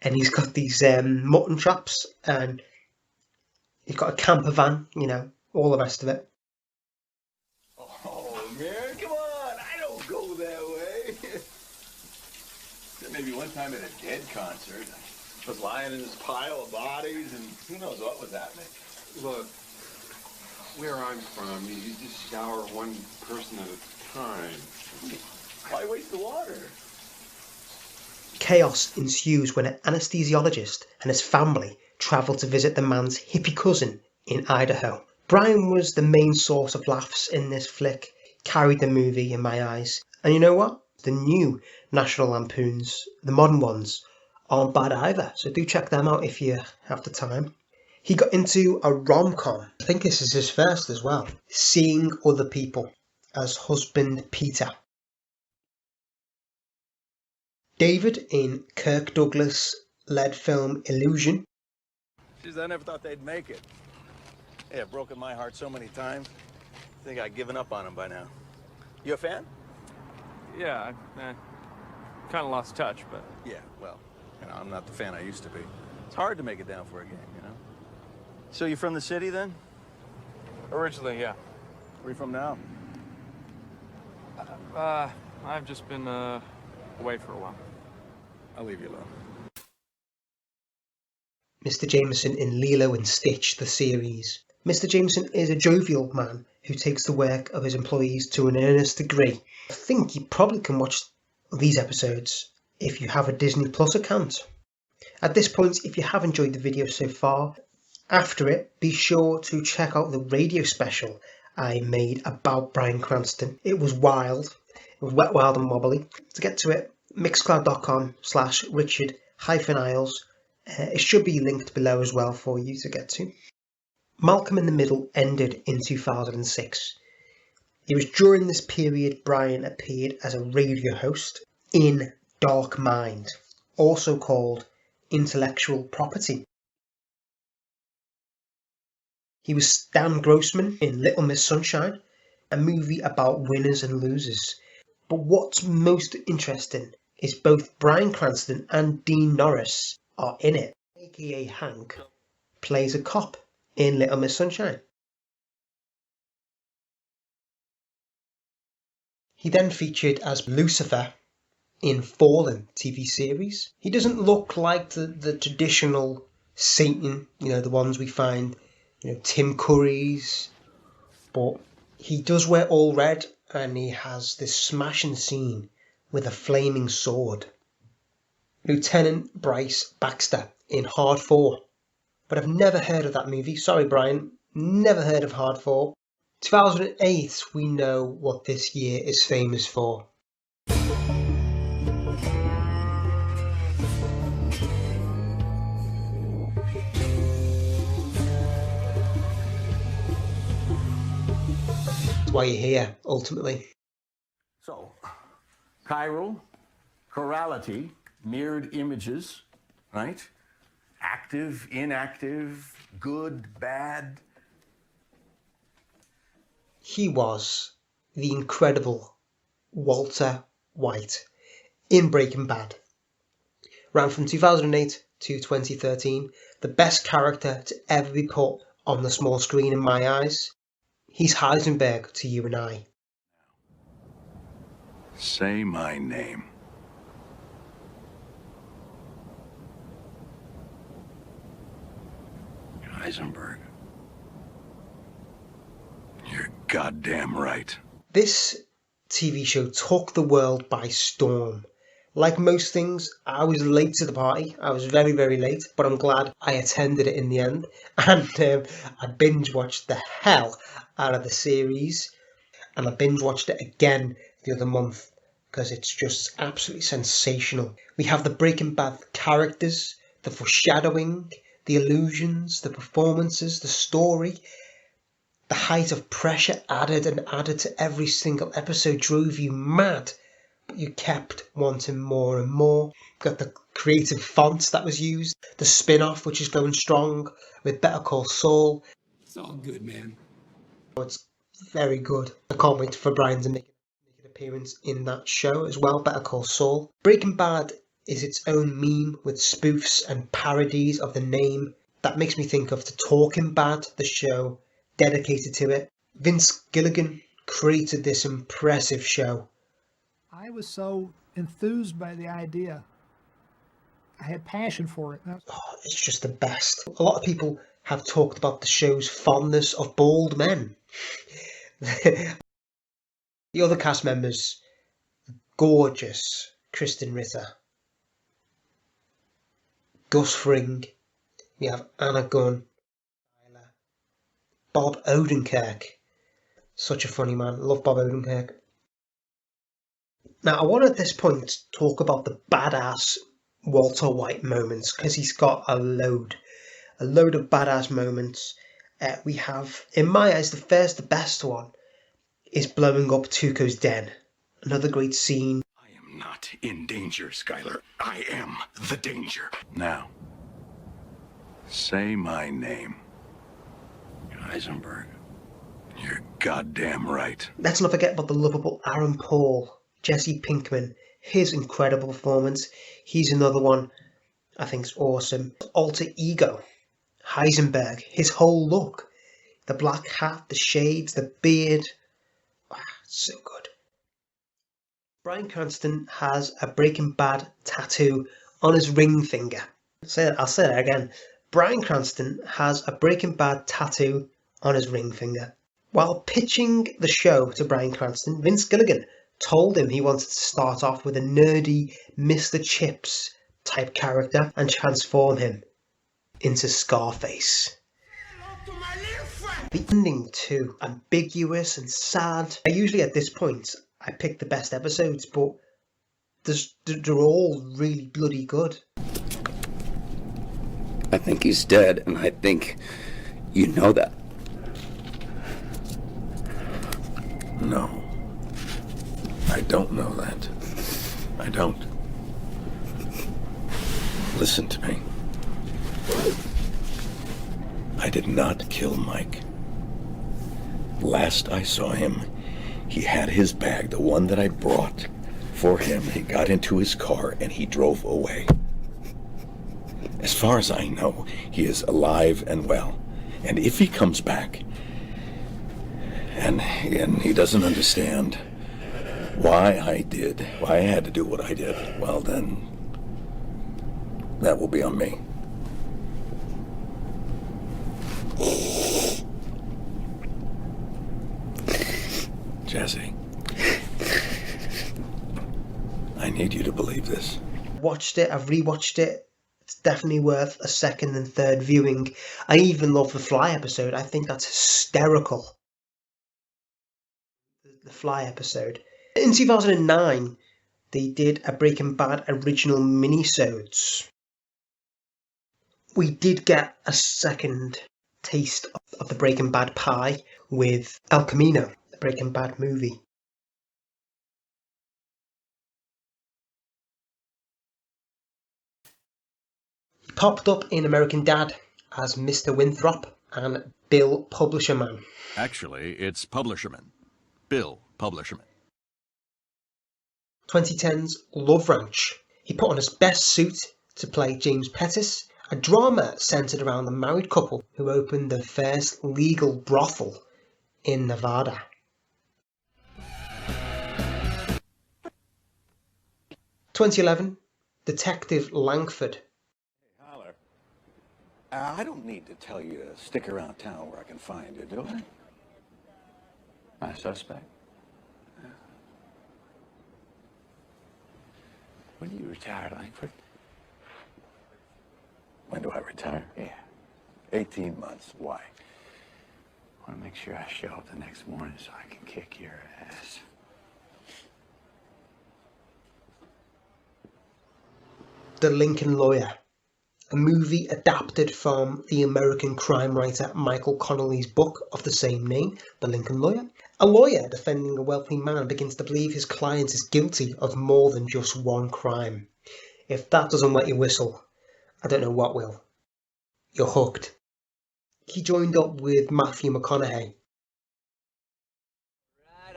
And he's got these mutton chops and he's got a camper van, you know, all the rest of it. Oh, man, come on. I don't go that way. Maybe one time at a Dead concert, I was lying in this pile of bodies and who knows what was happening. Look, where I'm from, you just shower one person at a time. Why waste the water? Chaos ensues when an anesthesiologist and his family travel to visit the man's hippie cousin in Idaho. Bryan was the main source of laughs in this flick, carried the movie in my eyes. And you know what? The new National Lampoons, the modern ones, aren't bad either. So do check them out if you have the time. He got into a rom-com. I think this is his first as well. Seeing Other People as husband Peter. David in Kirk Douglas-led film Illusion. Jeez, I never thought they'd make it. They have broken my heart so many times. I think I've given up on them by now. You a fan? Yeah, kind of lost touch, but... Yeah, well, you know, I'm not the fan I used to be. It's hard to make it down for a game, you know? So you from the city, then? Originally, yeah. Where are you from now? I've just been, away for a while. I'll leave you alone. Mr. Jameson in Lilo and Stitch, the series. Mr. Jameson is a jovial man who takes the work of his employees to an earnest degree. I think you probably can watch these episodes if you have a Disney Plus account. At this point, if you have enjoyed the video so far, after it, be sure to check out the radio special I made about Bryan Cranston. It was wild. It was wet, wild and wobbly. To get to it, mixcloud.com/Richard-Isles. It should be linked below as well for you to get to. Malcolm in the Middle ended in 2006. It was during this period Bryan appeared as a radio host in Dark Mind, also called Intellectual Property. He was Stan Grossman in Little Miss Sunshine, a movie about winners and losers. But what's most interesting is both Bryan Cranston and Dean Norris are in it. aka Hank plays a cop in Little Miss Sunshine. He then featured as Lucifer in Fallen TV series. He doesn't look like the traditional Satan, you know, the ones we find, you know, Tim Curry's, but he does wear all red and he has this smashing scene with a flaming sword. Lieutenant Bryce Baxter in Hard 4. But I've never heard of that movie. Sorry, Bryan. Never heard of Hard 4. 2008, we know what this year is famous for. That's why you're here, ultimately. So, chiral, chirality, mirrored images, right? Active, inactive, good, bad. He was the incredible Walter White in Breaking Bad. Ran from 2008 to 2013, the best character to ever be put on the small screen in my eyes. He's Heinsenberg to you and I. Say my name. Heinsenberg. You're goddamn right. This TV show took the world by storm. Like most things, I was late to the party. I was very, very late, but I'm glad I attended it in the end. And I binge watched the hell out of the series. And I binge watched it again the other month because it's just absolutely sensational. We have the Breaking Bad characters, the foreshadowing, the illusions, the performances, the story. The height of pressure added and added to every single episode drove you mad, but you kept wanting more and more. Got the creative font that was used, the spin-off which is going strong with Better Call Saul. It's all good, man. It's very good. I can't wait for Bryan to make an appearance in that show as well, Better Call Saul. Breaking Bad is its own meme with spoofs and parodies of the name. That makes me think of The Talking Bad, the show dedicated to it. Vince Gilligan created this impressive show. I was so enthused by the idea. I had passion for it. It's just the best. A lot of people have talked about the show's fondness of bald men. The other cast members, gorgeous Kristen Ritter, Gus Fring, we have Anna Gunn, Bob Odenkirk, such a funny man, love Bob Odenkirk. Now I want at this point to talk about the badass Walter White moments, because he's got a load of badass moments. We have, in my eyes, the best one is blowing up Tuco's den. Another great scene. I am not in danger, Skylar. I am the danger. Now, say my name. Heinsenberg. You're goddamn right. Let's not forget about the lovable Aaron Paul, Jesse Pinkman His incredible performance. He's another one I think's awesome. Alter ego, Heinsenberg, his whole look. The black hat, the shades, the beard. Wow, so good. Bryan Cranston has a Breaking Bad tattoo on his ring finger. I'll say that again. Bryan Cranston has a Breaking Bad tattoo on his ring finger. While pitching the show to Bryan Cranston, Vince Gilligan told him he wanted to start off with a nerdy Mr. Chips type character and transform him into Scarface. The ending too, ambiguous and sad. Usually at this point I pick the best episodes, but they're all really bloody good. I think he's dead, and I think you know that. No. I don't know that. I don't. Listen to me. I did not kill Mike. Last I saw him, he had his bag, the one that I brought for him. He got into his car and he drove away. As far as I know, he is alive and well. And if he comes back and he doesn't understand why I had to do what I did, well then, that will be on me. Jesse, I need you to believe this. Watched it, I've rewatched it. It's definitely worth a second and third viewing. I even love the Fly episode. I think that's hysterical. The Fly episode. In 2009, they did a Breaking Bad original minisodes. We did get a second taste of the Breaking Bad pie with El Camino, the Breaking Bad movie. He popped up in American Dad as Mr. Winthrop and Bill Publisherman. Actually, it's Publisherman. Bill Publisherman. 2010's Love Ranch. He put on his best suit to play James Pettis, a drama centered around the married couple who opened the first legal brothel in Nevada. (2011) Detective Langford. Holler. I don't need to tell you to stick around town where I can find you, do I? My suspect? When do you retire, Langford? When do I retire? Yeah. 18 months. Why? I want to make sure I show up the next morning so I can kick your ass. The Lincoln Lawyer, a movie adapted from the American crime writer Michael Connelly's book of the same name, The Lincoln Lawyer. A lawyer defending a wealthy man begins to believe his client is guilty of more than just one crime. If that doesn't wet your whistle, I don't know what will. You're hooked. He joined up with Matthew McConaughey.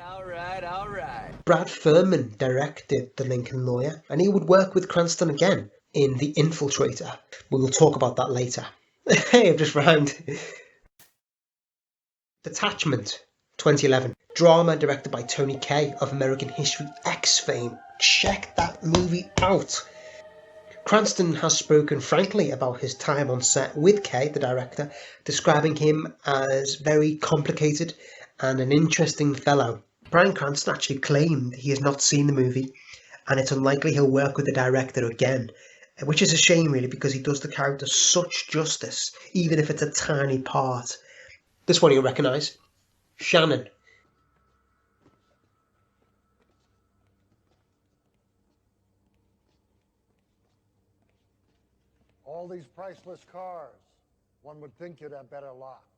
All right. Brad Furman directed The Lincoln Lawyer, and he would work with Cranston again in The Infiltrator. We will talk about that later. Hey, I've just rhymed. Detachment, 2011. Drama directed by Tony Kaye of American History X fame. Check that movie out. Cranston has spoken frankly about his time on set with Kaye, the director, describing him as very complicated and an interesting fellow. Bryan Cranston actually claimed he has not seen the movie, and it's unlikely he'll work with the director again, which is a shame really, because he does the character such justice, even if it's a tiny part. This one you'll recognise. Shannon. All these priceless cars. One would think you'd have better locks.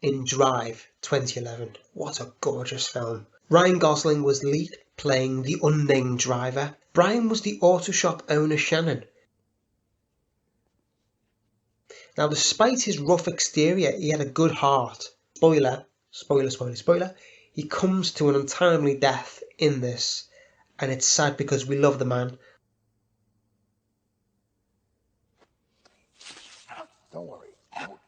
In Drive, 2011. What a gorgeous film. Ryan Gosling was the lead, playing the unnamed driver. Brian was the auto shop owner Shannon. Now, despite his rough exterior, he had a good heart. Spoiler, he comes to an untimely death in this, and it's sad because we love the man. Don't worry.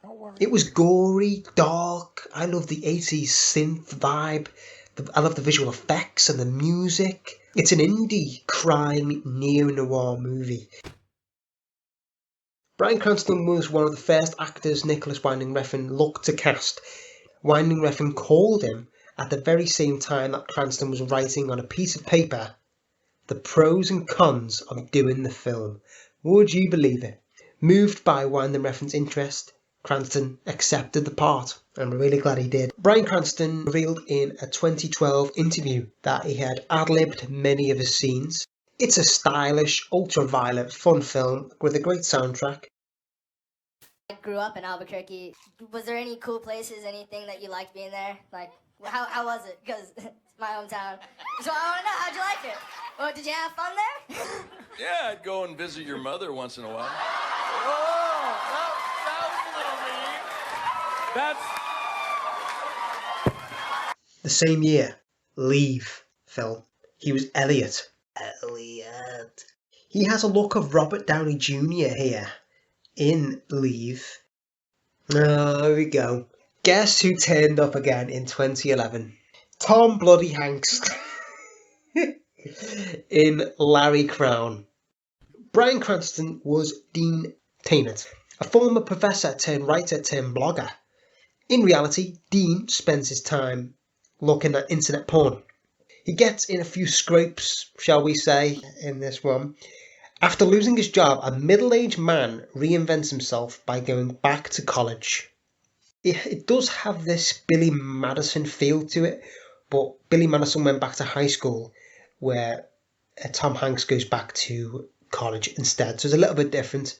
Don't worry. It was gory, dark. I love the 80s synth vibe. I love the visual effects and the music. It's an indie crime neo-noir movie. Bryan Cranston was one of the first actors Nicholas Winding Refn looked to cast. Winding Refn called him at the very same time that Cranston was writing on a piece of paper the pros and cons of doing the film. Would you believe it? Moved by Winding Refn's interest, Cranston accepted the part, and we're really glad he did. Bryan Cranston revealed in a 2012 interview that he had ad-libbed many of his scenes. It's a stylish, ultra-violent, fun film with a great soundtrack. I grew up in Albuquerque. Was there any cool places, anything that you liked being there? Like, how was it? Because it's my hometown. So I want to know, how'd you like it? Well, did you have fun there? Yeah, I'd go and visit your mother once in a while. That's... The same year, Leave film. He was Elliot. He has a look of Robert Downey Jr. here in Leave. There we go. Guess who turned up again in 2011? Tom bloody Hanks in Larry Crown. Bryan Cranston was Dean Tennant, a former professor turned writer turned blogger. In reality, Dean spends his time looking at internet porn. He gets in a few scrapes, shall we say, in this one. After losing his job, a middle-aged man reinvents himself by going back to college. It does have this Billy Madison feel to it, but Billy Madison went back to high school, where Tom Hanks goes back to college instead, so it's a little bit different.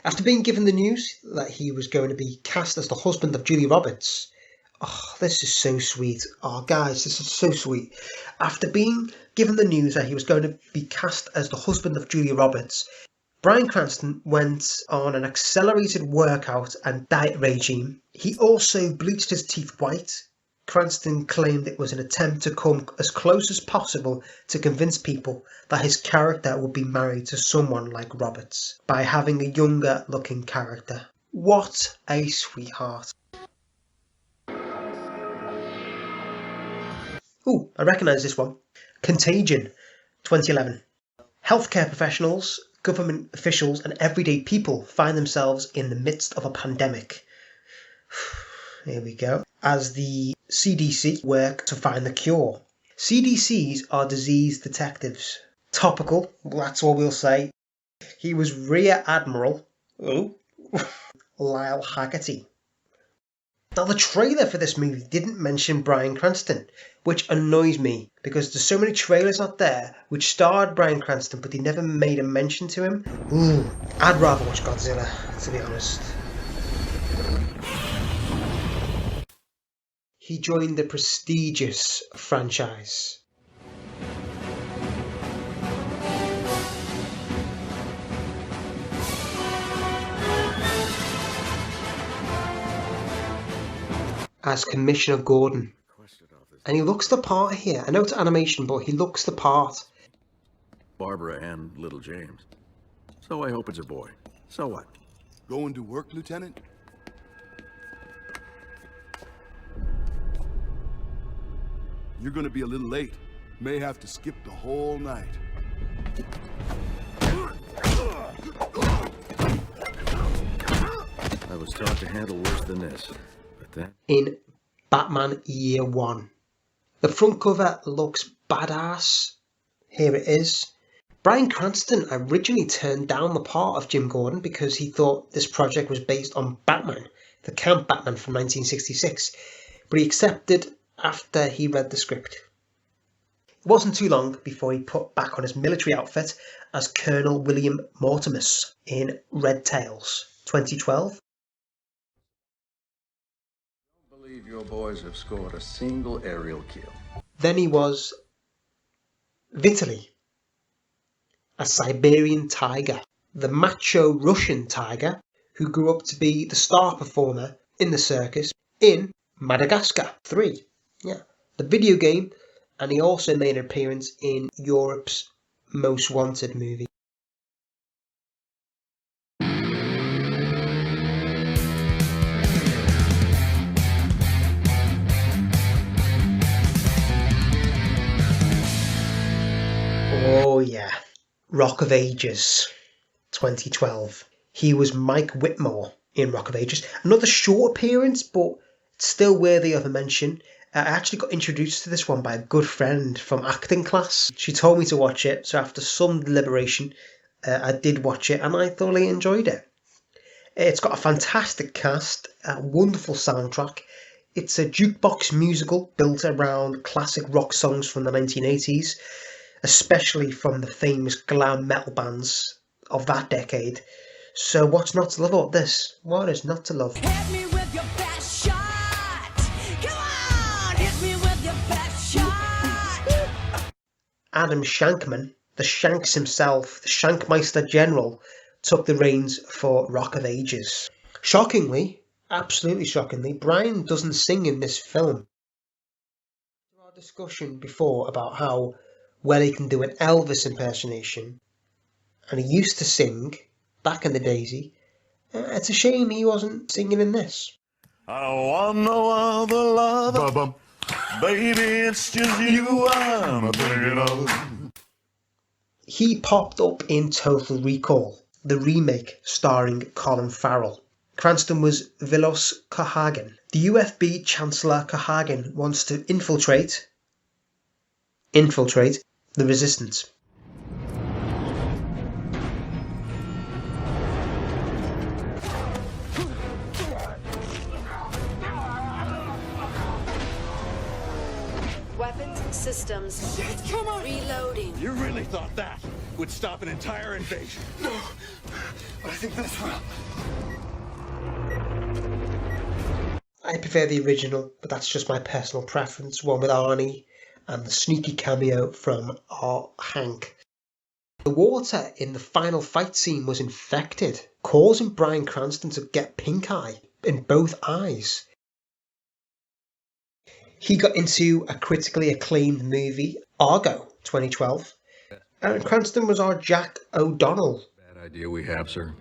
After being given the news that he was going to be cast as the husband of Julia Roberts, oh, this is so sweet. Oh, guys, this is so sweet. After being given the news that he was going to be cast as the husband of Julia Roberts, Bryan Cranston went on an accelerated workout and diet regime. He also bleached his teeth white. Cranston claimed it was an attempt to come as close as possible to convince people that his character would be married to someone like Roberts by having a younger looking character. What a sweetheart. Ooh, I recognise this one. Contagion, 2011. Healthcare professionals, government officials and everyday people find themselves in the midst of a pandemic. Here we go. As the CDC work to find the cure. CDCs are disease detectives. Topical, that's all we'll say. He was Rear Admiral Lyle Haggerty. Now the trailer for this movie didn't mention Bryan Cranston, which annoys me because there's so many trailers out there which starred Bryan Cranston but they never made a mention to him. Ooh, I'd rather watch Godzilla, to be honest. He joined the prestigious franchise. As Commissioner Gordon. And he looks the part here. I know it's animation, but he looks the part. Barbara and little James. So I hope it's a boy. So what? Going to work, Lieutenant? You're gonna be a little late. May have to skip the whole night. I was taught to handle worse than this. But that... In Batman Year One. The front cover looks badass. Here it is. Bryan Cranston originally turned down the part of Jim Gordon because he thought this project was based on Batman, the Count Batman from 1966, but he accepted after he read the script. It wasn't too long before he put back on his military outfit as Colonel William Mortimus in Red Tails, 2012. I don't believe your boys have scored a single aerial kill. Then he was Vitaly, a Siberian tiger, the macho Russian tiger who grew up to be the star performer in the circus in Madagascar 3. Yeah, the video game and he also made an appearance in Europe's Most Wanted movie. Oh yeah, Rock of Ages, 2012. He was Mike Whitmore in Rock of Ages. Another short appearance, but still worthy of a mention. I actually got introduced to this one by a good friend from acting class. She told me to watch it, so after some deliberation, I did watch it and I thoroughly enjoyed it. It's got a fantastic cast, a wonderful soundtrack. It's a jukebox musical built around classic rock songs from the 1980s, especially from the famous glam metal bands of that decade. So what's not to love about this? What is not to love? Hit me with your best shot. Come on, hit me with your best shot. Adam Shankman, the Shanks himself, the Shankmeister General, took the reins for Rock of Ages. Shockingly, absolutely shockingly, Bryan doesn't sing in this film. Our discussion before about how well he can do an Elvis impersonation, and he used to sing back in the daisy. It's a shame he wasn't singing in this. I don't want no other lover. Baby, it's just you I'm thinking of. He popped up in Total Recall, the remake starring Colin Farrell. Cranston was Vilos Kohagen. The UFB Chancellor Kohagen wants to infiltrate the resistance. Weapons systems. Come on! Reloading. You really thought that would stop an entire invasion? No, but I think this will. I prefer the original, but that's just my personal preference, one with Arnie and the sneaky cameo from our Hank. The water in the final fight scene was infected, causing Bryan Cranston to get pink eye in both eyes. He got into a critically acclaimed movie, Argo, 2012. And Cranston was our Jack O'Donnell. Bad idea we have, sir.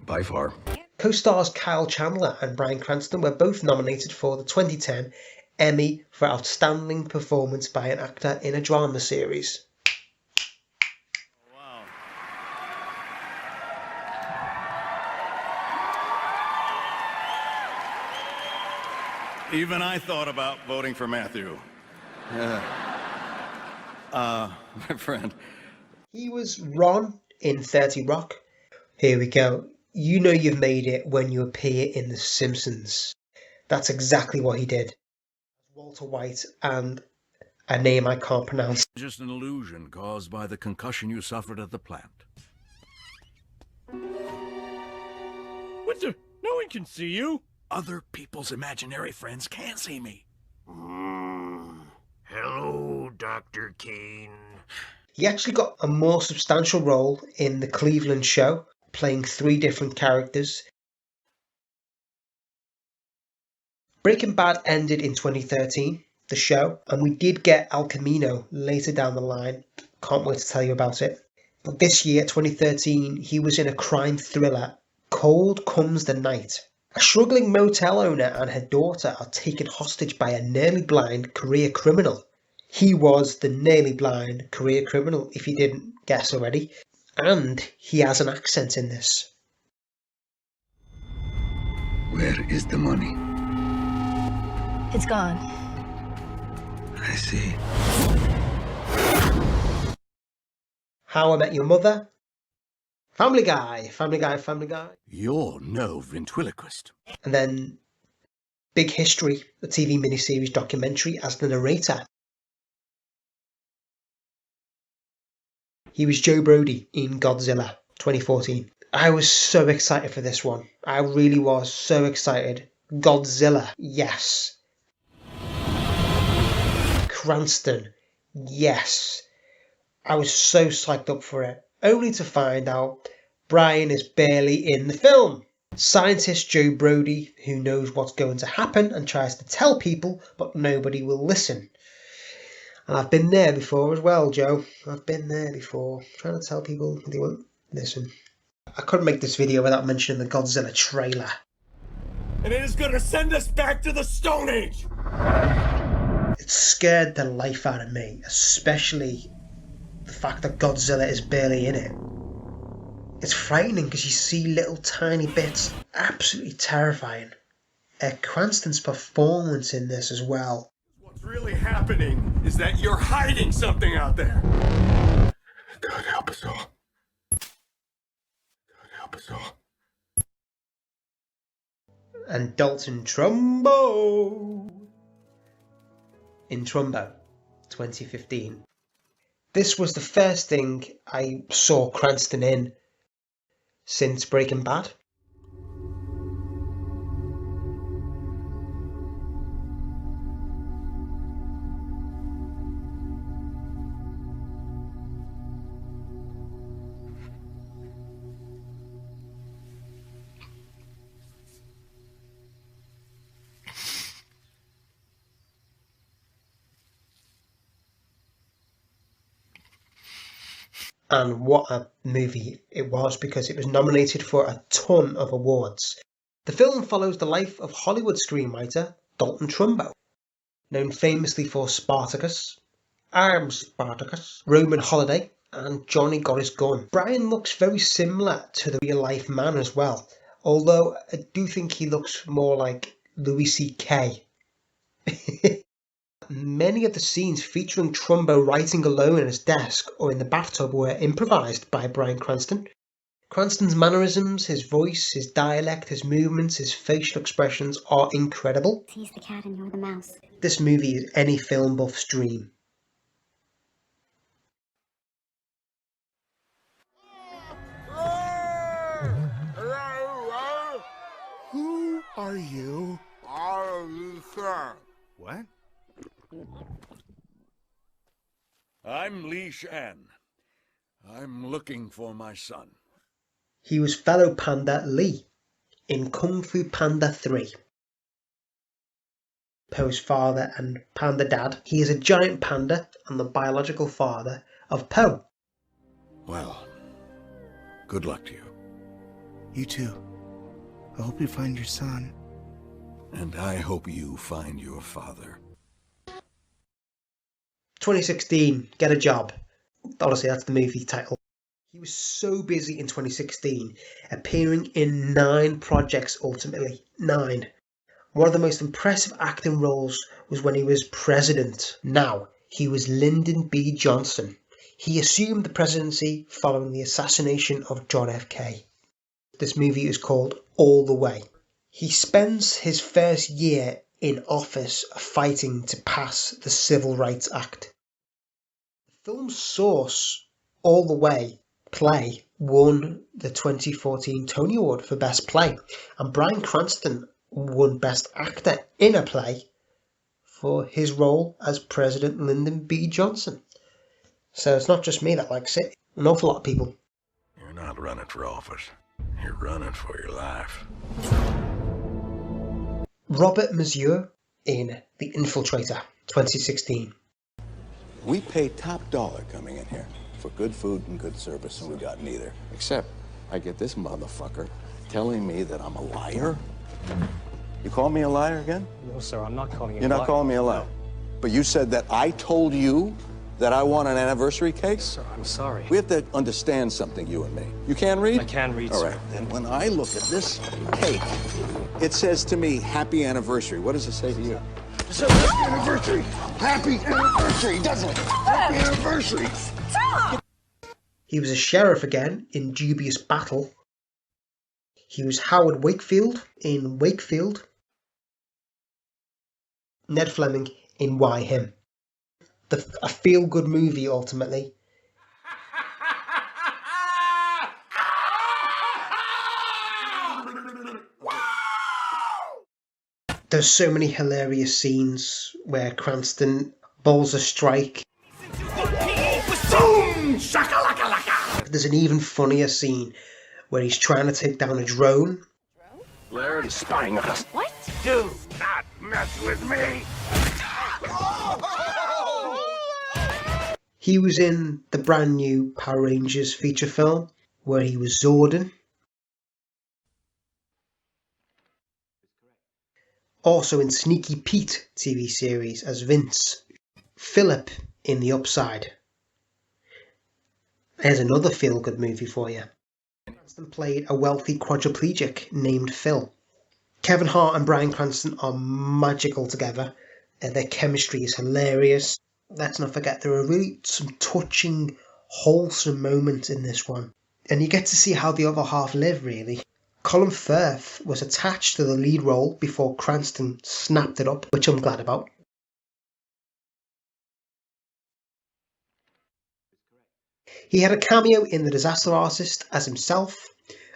By far. Co-stars Kyle Chandler and Bryan Cranston were both nominated for the 2010 Emmy for Outstanding Performance by an Actor in a Drama Series. Wow. Even I thought about voting for Matthew. My friend. He was Ron in 30 Rock. Here we go. You know you've made it when you appear in The Simpsons. That's exactly what he did. Walter White and a name I can't pronounce. Just an illusion caused by the concussion you suffered at the plant. What the? No one can see you. Other people's imaginary friends can't see me. Hello, Dr. Kane. He actually got a more substantial role in The Cleveland Show, playing 3 different characters. Breaking Bad ended in 2013, the show, and we did get El Camino later down the line. Can't wait to tell you about it. But this year, 2013, he was in a crime thriller, Cold Comes the Night. A struggling motel owner and her daughter are taken hostage by a nearly blind career criminal. He was the nearly blind career criminal, if you didn't guess already. And he has an accent in this. Where is the money? It's gone. I see. How I Met Your Mother. Family Guy. You're no ventriloquist. And then Big History, the TV miniseries documentary as the narrator. He was Joe Brody in Godzilla 2014. I was so excited for this one. I really was so excited. Godzilla, yes. Cranston, yes. I was so psyched up for it, only to find out Bryan is barely in the film. Scientist Joe Brody, who knows what's going to happen and tries to tell people, but nobody will listen. And I've been there before as well, Joe. I've been there before. I'm trying to tell people, they won't listen. I couldn't make this video without mentioning the Godzilla trailer. And it is gonna send us back to the Stone Age! It scared the life out of me, especially the fact that Godzilla is barely in it. It's frightening because you see little tiny bits. Absolutely terrifying. Cranston's performance in this as well. What's really happening is that you're hiding something out there. God help us all. God help us all. And Dalton Trumbo in Trumbo 2015. This was the first thing I saw Cranston in since Breaking Bad. And what a movie it was, because it was nominated for a ton of awards. The film follows the life of Hollywood screenwriter Dalton Trumbo, known famously for Spartacus, I'm Spartacus, Roman Holiday, and Johnny Got His Gun. Bryan looks very similar to the real life man as well, although I do think he looks more like Louis C.K. Many of the scenes featuring Trumbo writing alone at his desk or in the bathtub were improvised by Bryan Cranston. Cranston's mannerisms, his voice, his dialect, his movements, his facial expressions are incredible. He's the cat and you're the mouse. This movie is any film buff's dream. Who are you? What? I'm Li Shan. I'm looking for my son. He was fellow panda Li in Kung Fu Panda 3. Poe's father and panda dad. He is a giant panda and the biological father of Poe. Well, good luck to you. You too. I hope you find your son. And I hope you find your father. 2016, Get a Job. Honestly, that's the movie title. He was so busy in 2016, appearing in 9 projects ultimately. 9. One of the most impressive acting roles was when he was president. Now, he was Lyndon B. Johnson. He assumed the presidency following the assassination of John F. K. This movie is called All the Way. He spends his first year in office fighting to pass the Civil Rights Act. The film's source, All the Way, play, won the 2014 Tony Award for Best Play, and Bryan Cranston won Best Actor in a Play for his role as President Lyndon B. Johnson. So it's not just me that likes it, an awful lot of people. You're not running for office. You're running for your life. Robert Monsieur in The Infiltrator, 2016. We pay top dollar coming in here for good food and good service, and we got neither. Except I get this motherfucker telling me that I'm a liar. You call me a liar again? No, sir, I'm not calling you a liar. You're not calling me a liar. But you said that I told you that I want an anniversary cake? Sir, I'm sorry. We have to understand something, you and me. You can read? I can read, All sir. right, then when I look at this cake, it says to me, happy anniversary. What does it say to you? It says happy anniversary! Happy anniversary, doesn't it? Happy anniversary! Stop! He was a sheriff again in Dubious Battle. He was Howard Wakefield in Wakefield. Ned Fleming in Why Him. A feel-good movie, ultimately. There's so many hilarious scenes where Cranston bowls a strike. Boom! Shaka-laka-laka! There's an even funnier scene where he's trying to take down a drone. Blair is spying on us. What? Do not mess with me! He was in the brand new Power Rangers feature film where he was Zordon. Also in Sneaky Pete TV series as Vince. Philip in The Upside. There's another feel-good movie for you. Cranston played a wealthy quadriplegic named Phil. Kevin Hart and Bryan Cranston are magical together. Their chemistry is hilarious. Let's not forget there are really some touching, wholesome moments in this one. And you get to see how the other half live, really. Colin Firth was attached to the lead role before Cranston snapped it up, which I'm glad about. He had a cameo in The Disaster Artist as himself,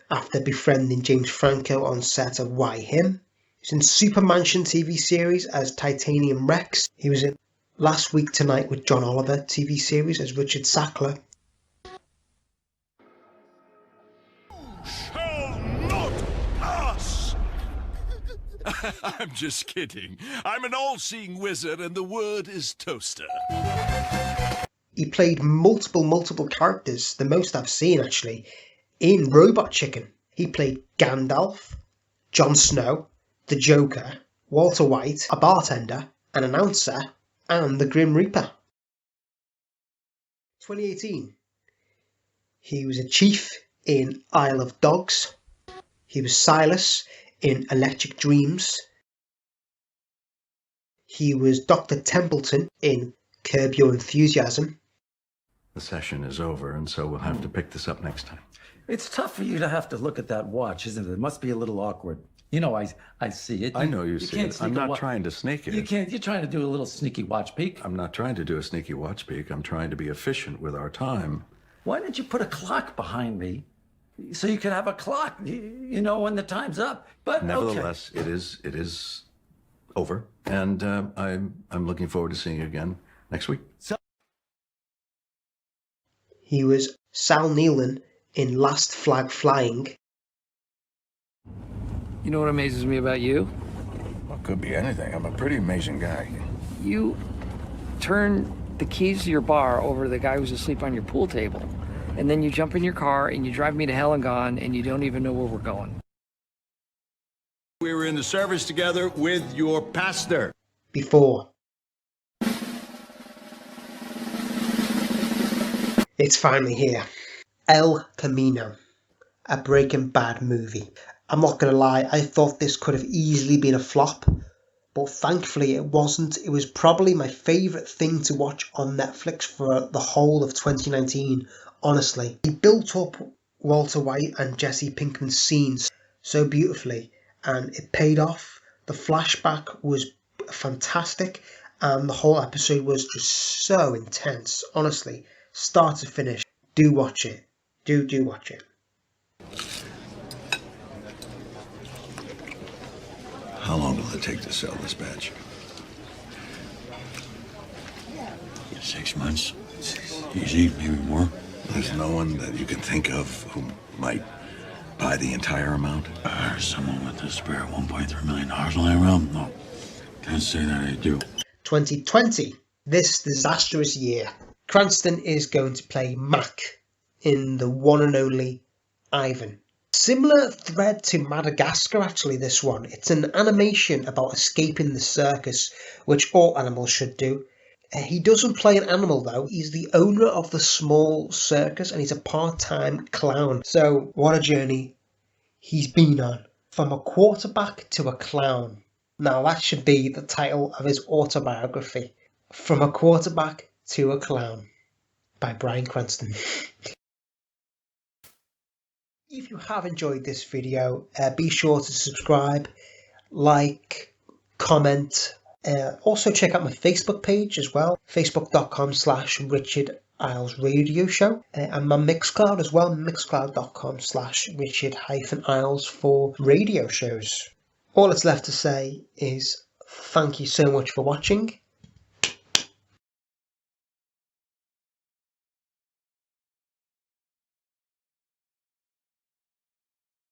after befriending James Franco on set of Why Him. He was in Super Mansion TV series as Titanium Rex. He was in Last Week Tonight with John Oliver TV series as Richard Sackler. I'm just kidding. I'm an all-seeing wizard and the word is toaster. He played multiple characters, the most I've seen actually, in Robot Chicken. He played Gandalf, Jon Snow, the Joker, Walter White, a bartender, an announcer, and the Grim Reaper. 2018. He was a chief in Isle of Dogs. He was Silas in Electric Dreams. He was Dr. Templeton in Curb Your Enthusiasm. The session is over, and so we'll have to pick this up next time. It's tough for you to have to look at that watch, isn't it? It must be a little awkward. You know, I see it. I know you see it. I'm not trying to sneak it. You can't. You're trying to do a little sneaky watch peek. I'm not trying to do a sneaky watch peek. I'm trying to be efficient with our time. Why didn't you put a clock behind me so you could have a clock, you know, when the time's up? But nevertheless, okay. it is over, and I'm looking forward to seeing you again next week. He was Sal Nealon in Last Flag Flying. You know what amazes me about you? Well, it could be anything. I'm a pretty amazing guy. You turn the keys to your bar over to the guy who's asleep on your pool table, and then you jump in your car and you drive me to hell and gone, and you don't even know where we're going. We were in the service together with your pastor. Before. It's finally here. El Camino, a Breaking Bad movie. I'm not going to lie, I thought this could have easily been a flop, but thankfully it wasn't. It was probably my favourite thing to watch on Netflix for the whole of 2019, honestly. He built up Walter White and Jesse Pinkman's scenes so beautifully, and it paid off. The flashback was fantastic, and the whole episode was just so intense, honestly. Start to finish. Do watch it. Do watch it. How long will it take to sell this batch? 6 months. Easy, maybe more. There's no one that you can think of who might buy the entire amount? Someone with a spare $1.3 million lying around? No, can't say that I do. 2020. This disastrous year. Cranston is going to play Mac in the one and only Ivan. Similar thread to Madagascar, actually, this one. It's an animation about escaping the circus, which all animals should do. He doesn't play an animal, though. He's the owner of the small circus, and he's a part-time clown. So, what a journey he's been on. From a quarterback to a clown. Now, that should be the title of his autobiography. From a quarterback to a Clown by Bryan Cranston. If you have enjoyed this video, be sure to subscribe, like, comment. Also check out my Facebook page as well, facebook.com/Richard Isles Radio Show, and my Mixcloud as well, mixcloud.com/Richard-Isles for radio shows. All that's left to say is thank you so much for watching.